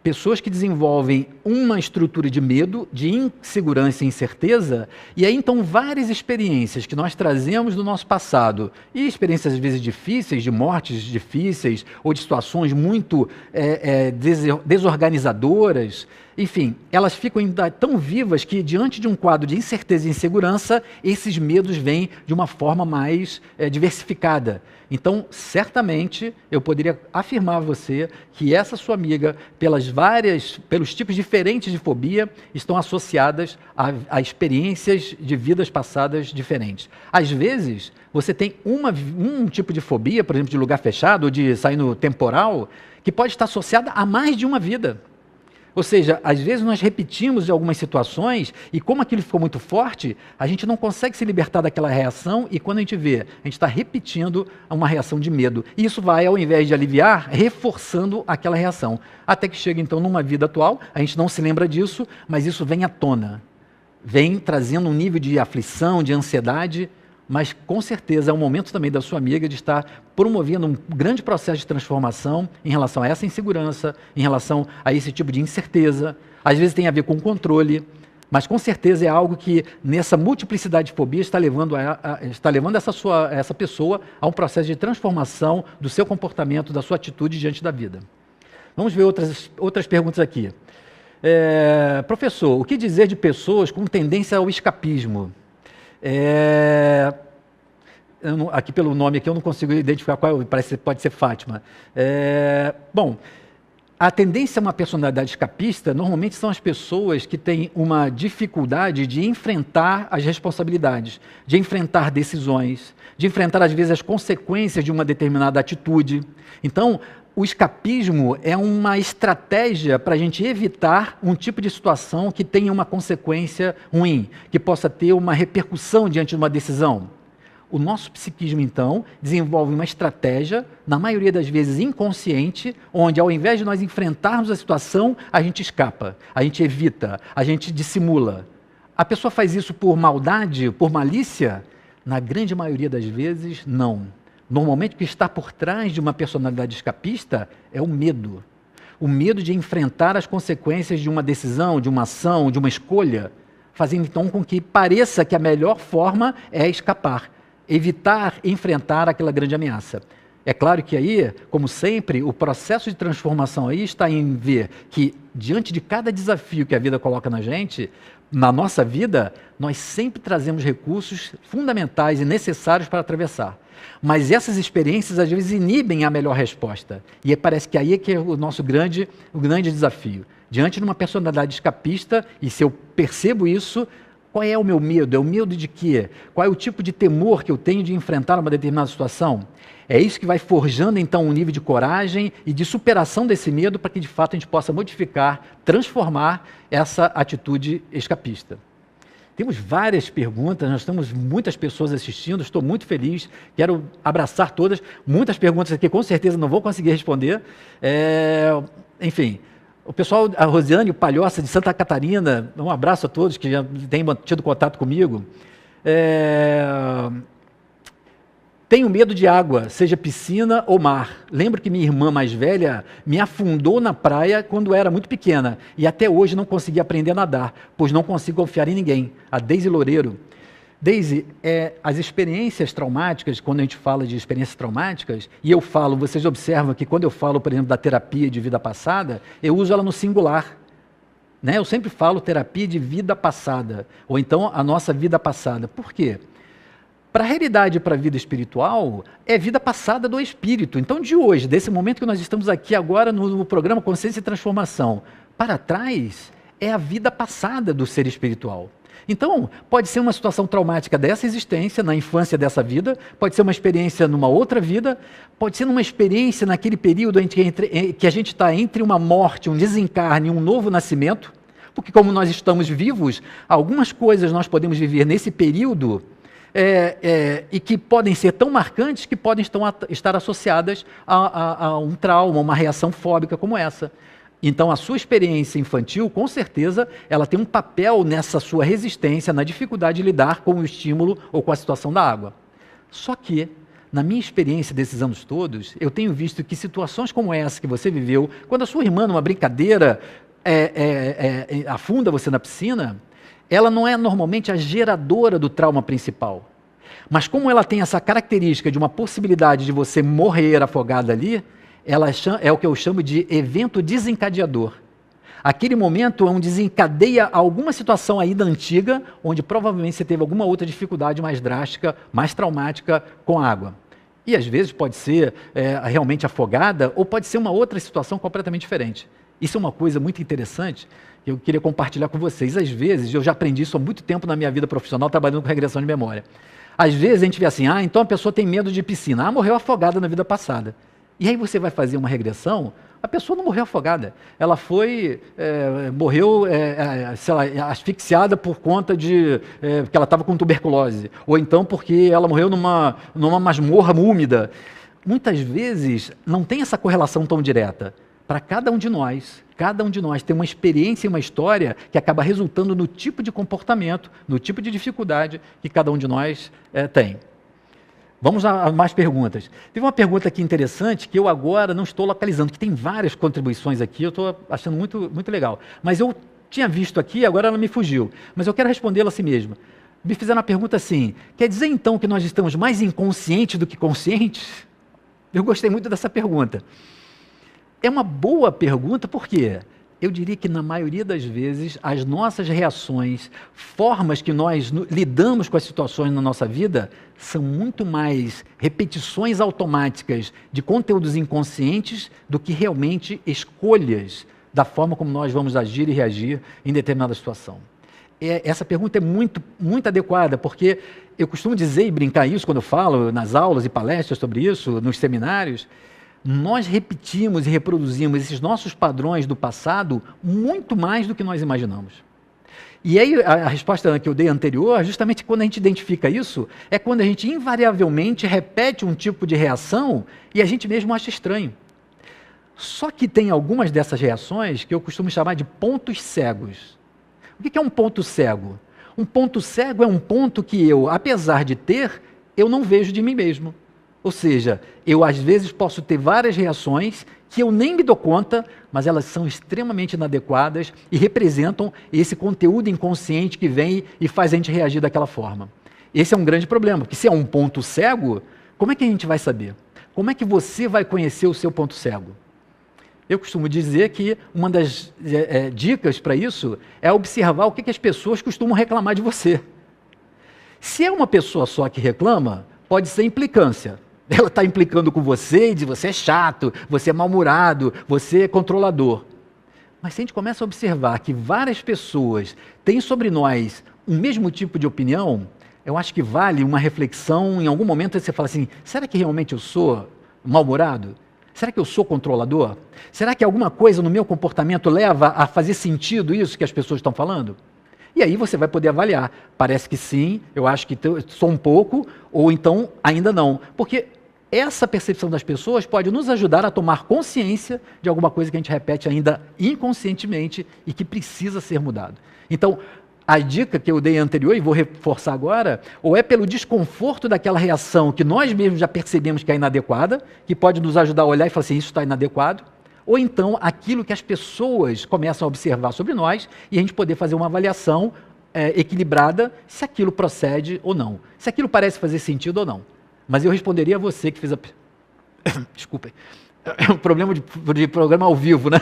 Pessoas que desenvolvem uma estrutura de medo, de insegurança e incerteza, e aí então várias experiências que nós trazemos do nosso passado, e experiências às vezes difíceis, de mortes difíceis, ou de situações muito desorganizadoras, enfim, elas ficam ainda tão vivas que diante de um quadro de incerteza e insegurança, esses medos vêm de uma forma mais diversificada. Então, certamente, eu poderia afirmar a você que essa sua amiga, pelos tipos diferentes de fobia, estão associadas a experiências de vidas passadas diferentes. Às vezes, você tem um tipo de fobia, por exemplo, de lugar fechado ou de sair no temporal, que pode estar associada a mais de uma vida. Ou seja, às vezes nós repetimos algumas situações e como aquilo ficou muito forte, a gente não consegue se libertar daquela reação e quando a gente vê, a gente está repetindo uma reação de medo. E isso vai, ao invés de aliviar, reforçando aquela reação. Até que chega então numa vida atual, a gente não se lembra disso, mas isso vem à tona. Vem trazendo um nível de aflição, de ansiedade, mas com certeza é um momento também da sua amiga de estar promovendo um grande processo de transformação em relação a essa insegurança, em relação a esse tipo de incerteza. Às vezes tem a ver com controle, mas com certeza é algo que nessa multiplicidade de fobias está levando essa pessoa a um processo de transformação do seu comportamento, da sua atitude diante da vida. Vamos ver outras perguntas aqui. Professor, o que dizer de pessoas com tendência ao escapismo? Aqui pelo nome aqui eu não consigo identificar qual, parece que pode ser Fátima. Bom, a tendência a uma personalidade escapista normalmente são as pessoas que têm uma dificuldade de enfrentar as responsabilidades, de enfrentar decisões, de enfrentar às vezes as consequências de uma determinada atitude. Então, o escapismo é uma estratégia para a gente evitar um tipo de situação que tenha uma consequência ruim, que possa ter uma repercussão diante de uma decisão. O nosso psiquismo, então, desenvolve uma estratégia, na maioria das vezes inconsciente, onde ao invés de nós enfrentarmos a situação, a gente escapa, a gente evita, a gente dissimula. A pessoa faz isso por maldade, por malícia? Na grande maioria das vezes, não. Normalmente, o que está por trás de uma personalidade escapista é o medo. O medo de enfrentar as consequências de uma decisão, de uma ação, de uma escolha, fazendo então com que pareça que a melhor forma é escapar, evitar enfrentar aquela grande ameaça. É claro que aí, como sempre, o processo de transformação aí está em ver que, diante de cada desafio que a vida coloca na gente, na nossa vida, nós sempre trazemos recursos fundamentais e necessários para atravessar. Mas essas experiências, às vezes, inibem a melhor resposta. E parece que aí é que é o nosso grande desafio. Diante de uma personalidade escapista, e se eu percebo isso, qual é o meu medo? É o medo de quê? Qual é o tipo de temor que eu tenho de enfrentar uma determinada situação? É isso que vai forjando, então, um nível de coragem e de superação desse medo para que, de fato, a gente possa modificar, transformar essa atitude escapista. Temos várias perguntas, nós temos muitas pessoas assistindo, estou muito feliz, quero abraçar todas. Muitas perguntas aqui, com certeza, não vou conseguir responder. Enfim, o pessoal, a Rosiane Palhoça, de Santa Catarina, um abraço a todos que já têm mantido contato comigo. Tenho medo de água, seja piscina ou mar. Lembro que minha irmã mais velha me afundou na praia quando era muito pequena e até hoje não consegui aprender a nadar, pois não consigo confiar em ninguém. A Deise Loureiro. Deise, as experiências traumáticas, quando a gente fala de experiências traumáticas, e eu falo, vocês observam que quando eu falo, por exemplo, da terapia de vida passada, eu uso ela no singular. Né? Eu sempre falo terapia de vida passada, ou então a nossa vida passada. Por quê? Para a realidade e para a vida espiritual, é vida passada do espírito. Então, de hoje, desse momento que nós estamos aqui agora no programa Consciência e Transformação, para trás é a vida passada do ser espiritual. Então, pode ser uma situação traumática dessa existência, na infância dessa vida, pode ser uma experiência numa outra vida, pode ser numa experiência naquele período em que a gente está entre uma morte, um desencarne e um novo nascimento, porque como nós estamos vivos, algumas coisas nós podemos viver nesse período, e que podem ser tão marcantes que podem estar associadas a um trauma, uma reação fóbica como essa. Então, a sua experiência infantil, com certeza, ela tem um papel nessa sua resistência, na dificuldade de lidar com o estímulo ou com a situação da água. Só que, na minha experiência desses anos todos, eu tenho visto que situações como essa que você viveu, quando a sua irmã, numa brincadeira, afunda você na piscina, ela não é normalmente a geradora do trauma principal. Mas como ela tem essa característica de uma possibilidade de você morrer afogada ali, ela é o que eu chamo de evento desencadeador. Aquele momento é onde desencadeia alguma situação ainda antiga, onde provavelmente você teve alguma outra dificuldade mais drástica, mais traumática com a água. E às vezes pode ser realmente afogada, ou pode ser uma outra situação completamente diferente. Isso é uma coisa muito interessante que eu queria compartilhar com vocês. Às vezes, eu já aprendi isso há muito tempo na minha vida profissional, trabalhando com regressão de memória. Às vezes a gente vê assim, então a pessoa tem medo de piscina, morreu afogada na vida passada. E aí você vai fazer uma regressão, a pessoa não morreu afogada, ela morreu, sei lá, asfixiada por conta de que ela estava com tuberculose, ou então porque ela morreu numa masmorra úmida. Muitas vezes não tem essa correlação tão direta. Para cada um de nós tem uma experiência e uma história que acaba resultando no tipo de comportamento, no tipo de dificuldade que cada um de nós tem. Vamos a mais perguntas. Teve uma pergunta aqui interessante que eu agora não estou localizando, que tem várias contribuições aqui, eu estou achando muito, muito legal. Mas eu tinha visto aqui, agora ela me fugiu. Mas eu quero respondê-la assim mesmo. Me fizeram uma pergunta assim, quer dizer então que nós estamos mais inconscientes do que conscientes? Eu gostei muito dessa pergunta. É uma boa pergunta, por quê? Eu diria que na maioria das vezes as nossas reações, formas que nós lidamos com as situações na nossa vida, são muito mais repetições automáticas de conteúdos inconscientes do que realmente escolhas da forma como nós vamos agir e reagir em determinada situação. Essa pergunta é muito, muito adequada, porque eu costumo dizer e brincar isso quando eu falo nas aulas e palestras sobre isso, nos seminários. Nós repetimos e reproduzimos esses nossos padrões do passado muito mais do que nós imaginamos. E aí a resposta que eu dei anterior, justamente quando a gente identifica isso, é quando a gente invariavelmente repete um tipo de reação e a gente mesmo acha estranho. Só que tem algumas dessas reações que eu costumo chamar de pontos cegos. O que é um ponto cego? Um ponto cego é um ponto que eu, apesar de ter, eu não vejo de mim mesmo. Ou seja, eu às vezes posso ter várias reações que eu nem me dou conta, mas elas são extremamente inadequadas e representam esse conteúdo inconsciente que vem e faz a gente reagir daquela forma. Esse é um grande problema, porque se é um ponto cego, como é que a gente vai saber? Como é que você vai conhecer o seu ponto cego? Eu costumo dizer que uma das dicas para isso é observar o que as pessoas costumam reclamar de você. Se é uma pessoa só que reclama, pode ser implicância. Ela está implicando com você e diz, você é chato, você é mal-humorado, você é controlador. Mas se a gente começa a observar que várias pessoas têm sobre nós o mesmo tipo de opinião, eu acho que vale uma reflexão, em algum momento você fala assim, será que realmente eu sou mal-humorado? Será que eu sou controlador? Será que alguma coisa no meu comportamento leva a fazer sentido isso que as pessoas estão falando? E aí você vai poder avaliar. Parece que sim, eu acho que sou um pouco, ou então ainda não. Porque essa percepção das pessoas pode nos ajudar a tomar consciência de alguma coisa que a gente repete ainda inconscientemente e que precisa ser mudado. Então, a dica que eu dei anterior, e vou reforçar agora, ou é pelo desconforto daquela reação que nós mesmos já percebemos que é inadequada, que pode nos ajudar a olhar e falar assim, isso está inadequado, ou então aquilo que as pessoas começam a observar sobre nós e a gente poder fazer uma avaliação equilibrada se aquilo procede ou não, se aquilo parece fazer sentido ou não. Mas eu responderia a você que fez a... Desculpem, é um problema de programa ao vivo, né?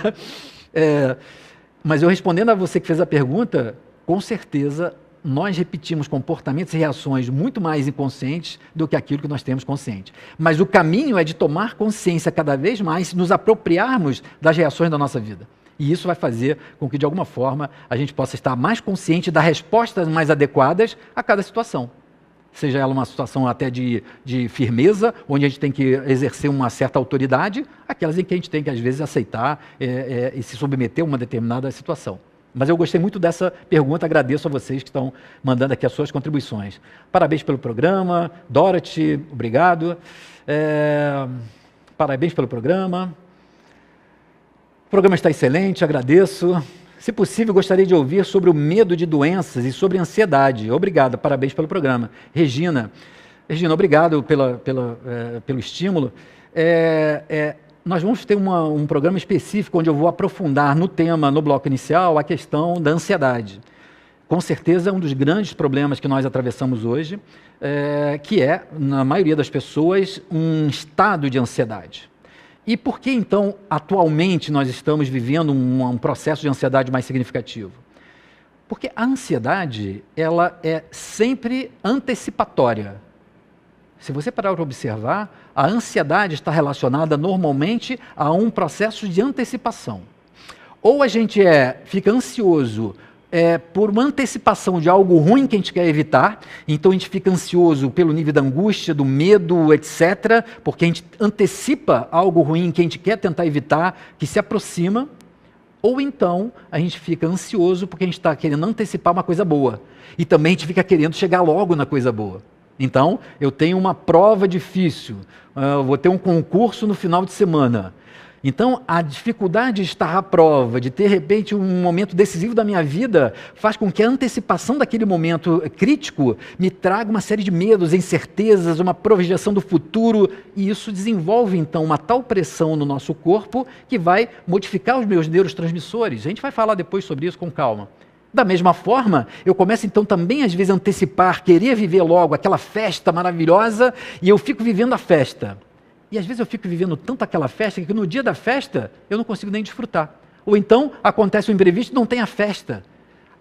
Mas eu respondendo a você que fez a pergunta, com certeza nós repetimos comportamentos e reações muito mais inconscientes do que aquilo que nós temos consciente. Mas o caminho é de tomar consciência cada vez mais, nos apropriarmos das reações da nossa vida. E isso vai fazer com que, de alguma forma, a gente possa estar mais consciente das respostas mais adequadas a cada situação. Seja ela uma situação até de firmeza, onde a gente tem que exercer uma certa autoridade, aquelas em que a gente tem que, às vezes, aceitar e se submeter a uma determinada situação. Mas eu gostei muito dessa pergunta, agradeço a vocês que estão mandando aqui as suas contribuições. Parabéns pelo programa, Dorothy, obrigado. Parabéns pelo programa. O programa está excelente, agradeço. Se possível, gostaria de ouvir sobre o medo de doenças e sobre ansiedade. Obrigado, parabéns pelo programa. Regina, obrigado pelo estímulo. Nós vamos ter um programa específico onde eu vou aprofundar no tema, no bloco inicial, a questão da ansiedade. Com certeza é um dos grandes problemas que nós atravessamos hoje, que é, na maioria das pessoas, um estado de ansiedade. E por que, então, atualmente nós estamos vivendo um processo de ansiedade mais significativo? Porque a ansiedade, ela é sempre antecipatória. Se você parar para observar, a ansiedade está relacionada normalmente a um processo de antecipação. Ou a gente fica ansioso por uma antecipação de algo ruim que a gente quer evitar, então a gente fica ansioso pelo nível da angústia, do medo, etc., porque a gente antecipa algo ruim que a gente quer tentar evitar, que se aproxima, ou então a gente fica ansioso porque a gente está querendo antecipar uma coisa boa, e também a gente fica querendo chegar logo na coisa boa. Então, eu tenho uma prova difícil, eu vou ter um concurso no final de semana. Então, a dificuldade de estar à prova, de ter, de repente, um momento decisivo da minha vida, faz com que a antecipação daquele momento crítico me traga uma série de medos, incertezas, uma projeção do futuro, e isso desenvolve, então, uma tal pressão no nosso corpo que vai modificar os meus neurotransmissores. A gente vai falar depois sobre isso com calma. Da mesma forma, eu começo então também às vezes a antecipar, querer viver logo aquela festa maravilhosa e eu fico vivendo a festa. E às vezes eu fico vivendo tanto aquela festa que no dia da festa eu não consigo nem desfrutar. Ou então acontece um imprevisto e não tem a festa.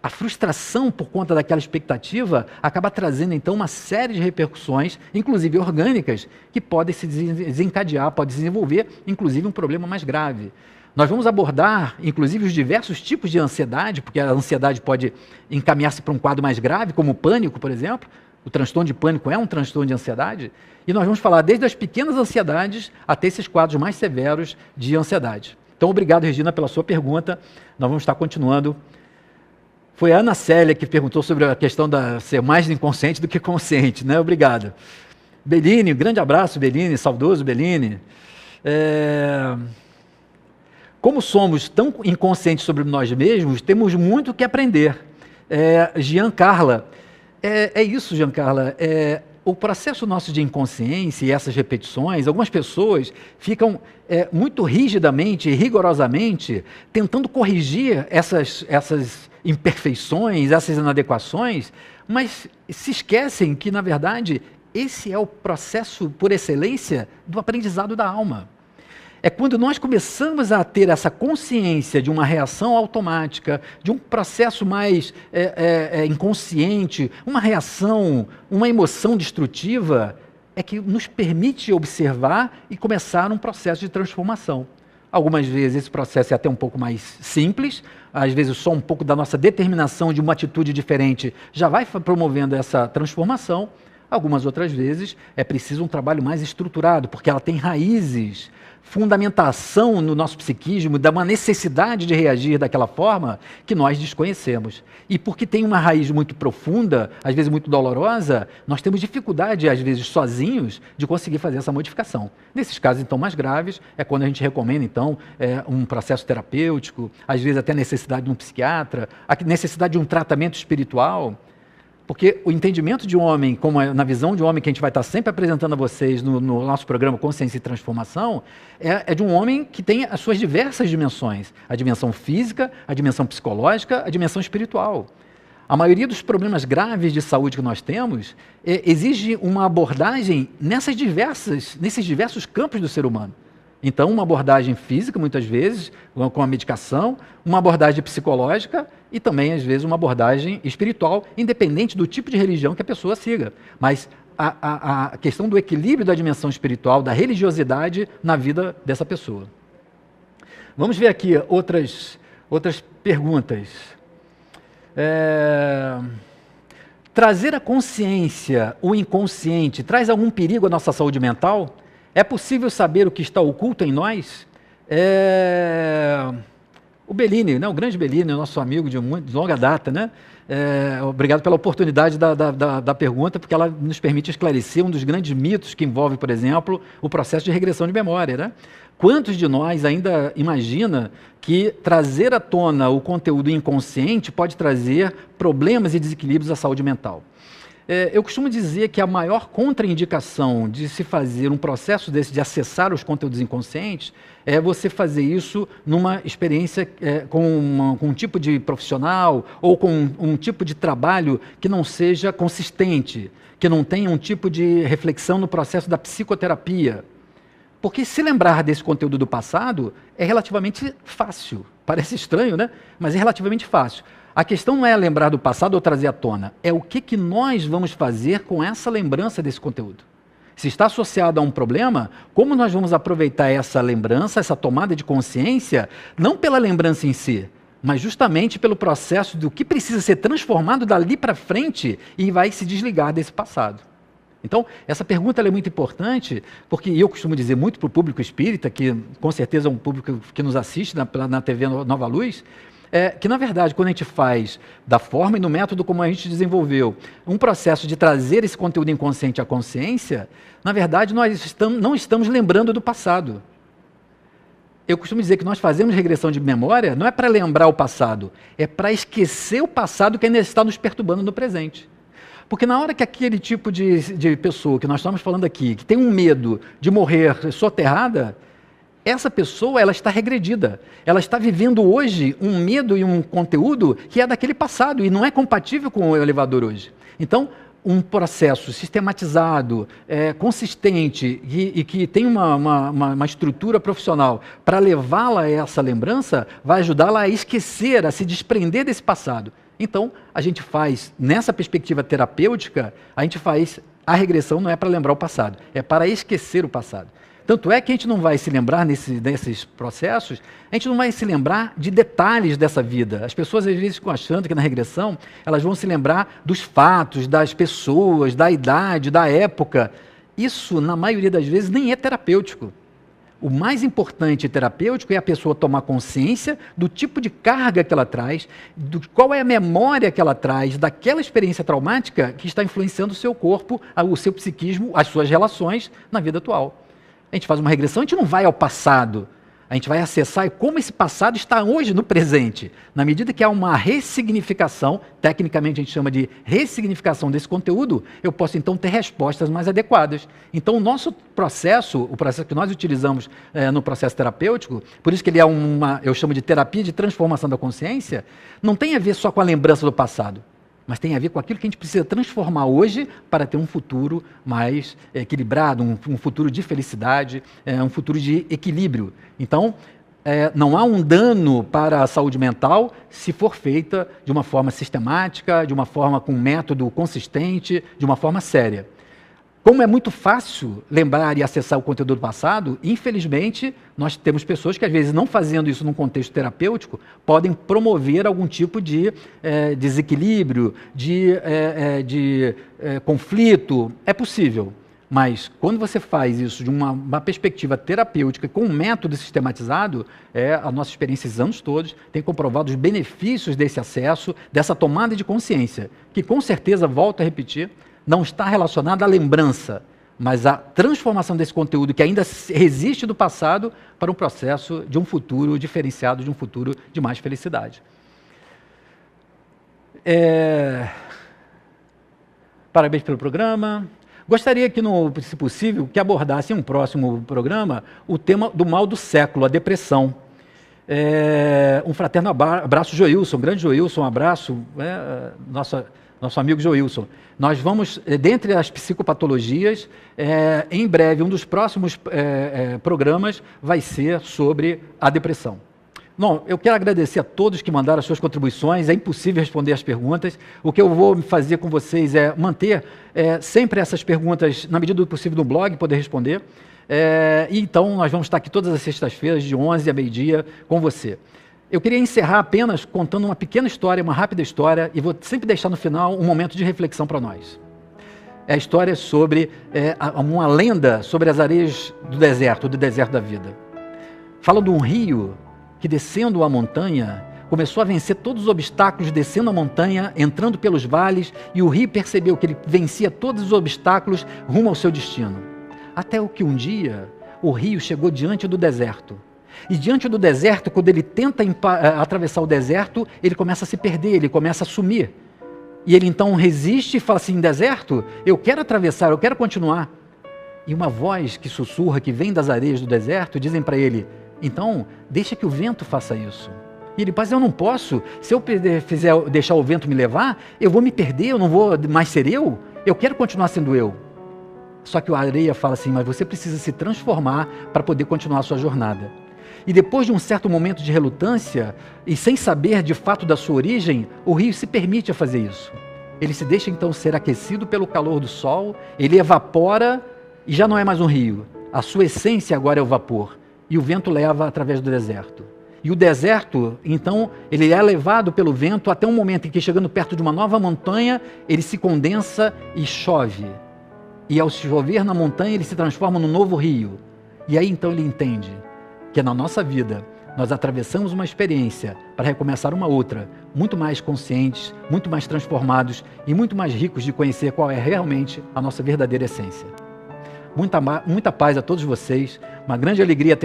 A frustração por conta daquela expectativa acaba trazendo então uma série de repercussões, inclusive orgânicas, que podem se desencadear, podem desenvolver inclusive um problema mais grave. Nós vamos abordar, inclusive, os diversos tipos de ansiedade, porque a ansiedade pode encaminhar-se para um quadro mais grave, como o pânico, por exemplo. O transtorno de pânico é um transtorno de ansiedade. E nós vamos falar desde as pequenas ansiedades até esses quadros mais severos de ansiedade. Então, obrigado, Regina, pela sua pergunta. Nós vamos estar continuando. Foi a Ana Célia que perguntou sobre a questão de ser mais inconsciente do que consciente, né? Obrigado. Beline, grande abraço, Beline, saudoso Beline. Como somos tão inconscientes sobre nós mesmos, temos muito o que aprender. Giancarla, isso, Giancarla. O processo nosso de inconsciência e essas repetições, algumas pessoas ficam muito rigidamente e rigorosamente tentando corrigir essas imperfeições, essas inadequações, mas se esquecem que, na verdade, esse é o processo por excelência do aprendizado da alma. É quando nós começamos a ter essa consciência de uma reação automática, de um processo mais inconsciente, uma reação, uma emoção destrutiva, é que nos permite observar e começar um processo de transformação. Algumas vezes esse processo é até um pouco mais simples, às vezes só um pouco da nossa determinação de uma atitude diferente já vai promovendo essa transformação. Algumas outras vezes é preciso um trabalho mais estruturado, porque ela tem raízes, fundamentação no nosso psiquismo, dá uma necessidade de reagir daquela forma que nós desconhecemos. E porque tem uma raiz muito profunda, às vezes muito dolorosa, nós temos dificuldade, às vezes sozinhos, de conseguir fazer essa modificação. Nesses casos, então, mais graves, é quando a gente recomenda, então, um processo terapêutico, às vezes até a necessidade de um psiquiatra, a necessidade de um tratamento espiritual. Porque o entendimento de um homem, como na visão de um homem que a gente vai estar sempre apresentando a vocês no nosso programa Consciência e Transformação, é de um homem que tem as suas diversas dimensões. A dimensão física, a dimensão psicológica, a dimensão espiritual. A maioria dos problemas graves de saúde que nós temos exige uma abordagem nesses diversos campos do ser humano. Então, uma abordagem física, muitas vezes, com a medicação, uma abordagem psicológica e também, às vezes, uma abordagem espiritual, independente do tipo de religião que a pessoa siga. Mas a questão do equilíbrio da dimensão espiritual, da religiosidade na vida dessa pessoa. Vamos ver aqui outras perguntas. Trazer a consciência, o inconsciente, traz algum perigo à nossa saúde mental? É possível saber o que está oculto em nós? O Bellini, né, o grande Bellini, nosso amigo de longa data, né? Obrigado pela oportunidade da pergunta, porque ela nos permite esclarecer um dos grandes mitos que envolve, por exemplo, o processo de regressão de memória, né? Quantos de nós ainda imagina que trazer à tona o conteúdo inconsciente pode trazer problemas e desequilíbrios à saúde mental? Eu costumo dizer que a maior contraindicação de se fazer um processo desse, de acessar os conteúdos inconscientes, é você fazer isso numa experiência com um tipo de profissional ou com um tipo de trabalho que não seja consistente, que não tenha um tipo de reflexão no processo da psicoterapia. Porque se lembrar desse conteúdo do passado é relativamente fácil. Parece estranho, né? Mas é relativamente fácil. A questão não é lembrar do passado ou trazer à tona, é o que nós vamos fazer com essa lembrança desse conteúdo. Se está associado a um problema, como nós vamos aproveitar essa lembrança, essa tomada de consciência, não pela lembrança em si, mas justamente pelo processo do que precisa ser transformado dali para frente e vai se desligar desse passado. Então, essa pergunta é muito importante, porque eu costumo dizer muito para o público espírita, que com certeza é um público que nos assiste na TV Nova Luz, que, na verdade, quando a gente faz da forma e no método como a gente desenvolveu um processo de trazer esse conteúdo inconsciente à consciência, na verdade, nós não estamos lembrando do passado. Eu costumo dizer que nós fazemos regressão de memória não é para lembrar o passado, é para esquecer o passado que ainda está nos perturbando no presente. Porque na hora que aquele tipo de pessoa que nós estamos falando aqui, que tem um medo de morrer soterrada, essa pessoa ela está regredida. Ela está vivendo hoje um medo e um conteúdo que é daquele passado e não é compatível com o elevador hoje. Então, um processo sistematizado, consistente e que tem uma estrutura profissional para levá-la a essa lembrança, vai ajudá-la a esquecer, a se desprender desse passado. Então, a gente faz, nessa perspectiva terapêutica, a gente faz a regressão não é para lembrar o passado, é para esquecer o passado. Tanto é que a gente não vai se lembrar nesses processos, a gente não vai se lembrar de detalhes dessa vida. As pessoas às vezes ficam achando que na regressão elas vão se lembrar dos fatos, das pessoas, da idade, da época. Isso, na maioria das vezes, nem é terapêutico. O mais importante e terapêutico é a pessoa tomar consciência do tipo de carga que ela traz, qual é a memória que ela traz daquela experiência traumática que está influenciando o seu corpo, o seu psiquismo, as suas relações na vida atual. A gente faz uma regressão, a gente não vai ao passado, a gente vai acessar como esse passado está hoje no presente. Na medida que há uma ressignificação, tecnicamente a gente chama de ressignificação desse conteúdo, eu posso então ter respostas mais adequadas. Então o nosso processo, o processo que nós utilizamos no processo terapêutico, por isso que ele é eu chamo de terapia de transformação da consciência, não tem a ver só com a lembrança do passado, mas tem a ver com aquilo que a gente precisa transformar hoje para ter um futuro mais equilibrado, um futuro de felicidade, um futuro de equilíbrio. Então, não há um dano para a saúde mental se for feita de uma forma sistemática, de uma forma com método consistente, de uma forma séria. Como é muito fácil lembrar e acessar o conteúdo do passado, infelizmente, nós temos pessoas que, às vezes, não fazendo isso num contexto terapêutico, podem promover algum tipo de desequilíbrio, de conflito. É possível, mas quando você faz isso de uma perspectiva terapêutica, com um método sistematizado, a nossa experiência esses anos todos tem comprovado os benefícios desse acesso, dessa tomada de consciência, que com certeza, volto a repetir, não está relacionada à lembrança, mas à transformação desse conteúdo que ainda resiste do passado para um processo de um futuro diferenciado, de um futuro de mais felicidade. Parabéns pelo programa. Gostaria que, se possível, que abordasse em um próximo programa o tema do mal do século, a depressão. Um fraterno abraço, Joilson, grande Joilson, um abraço, nosso amigo Joilson. Nós vamos, dentre as psicopatologias, em breve, um dos próximos programas vai ser sobre a depressão. Bom, eu quero agradecer a todos que mandaram as suas contribuições, é impossível responder as perguntas. O que eu vou fazer com vocês é manter sempre essas perguntas, na medida do possível, no blog, poder responder. Então, nós vamos estar aqui todas as sextas-feiras, de 11 a meio-dia, com você. Eu queria encerrar apenas contando uma pequena história, uma rápida história, e vou sempre deixar no final um momento de reflexão para nós. É a história sobre uma lenda sobre as areias do deserto da vida. Fala de um rio que descendo a montanha, começou a vencer todos os obstáculos, descendo a montanha, entrando pelos vales, e o rio percebeu que ele vencia todos os obstáculos rumo ao seu destino. Até que um dia, o rio chegou diante do deserto. E diante do deserto, quando ele tenta atravessar o deserto, ele começa a se perder, ele começa a sumir. E ele então resiste e fala assim: deserto, eu quero atravessar, eu quero continuar. E uma voz que sussurra, que vem das areias do deserto, dizem para ele: então, deixa que o vento faça isso. E ele pensa: eu não posso, se eu deixar o vento me levar, eu vou me perder, eu não vou mais ser eu quero continuar sendo eu. Só que a areia fala assim: mas você precisa se transformar para poder continuar a sua jornada. E depois de um certo momento de relutância, e sem saber de fato da sua origem, o rio se permite a fazer isso. Ele se deixa então ser aquecido pelo calor do sol, ele evapora e já não é mais um rio. A sua essência agora é o vapor, e o vento leva através do deserto. E o deserto, então, ele é levado pelo vento até um momento em que, chegando perto de uma nova montanha, ele se condensa e chove. E ao chover na montanha, ele se transforma num novo rio. E aí então ele entende que na nossa vida nós atravessamos uma experiência para recomeçar uma outra, muito mais conscientes, muito mais transformados e muito mais ricos de conhecer qual é realmente a nossa verdadeira essência. Muita paz a todos vocês, uma grande alegria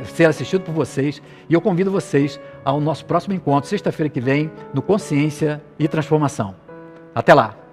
ser assistido por vocês, e eu convido vocês ao nosso próximo encontro, sexta-feira que vem, no Consciência e Transformação. Até lá!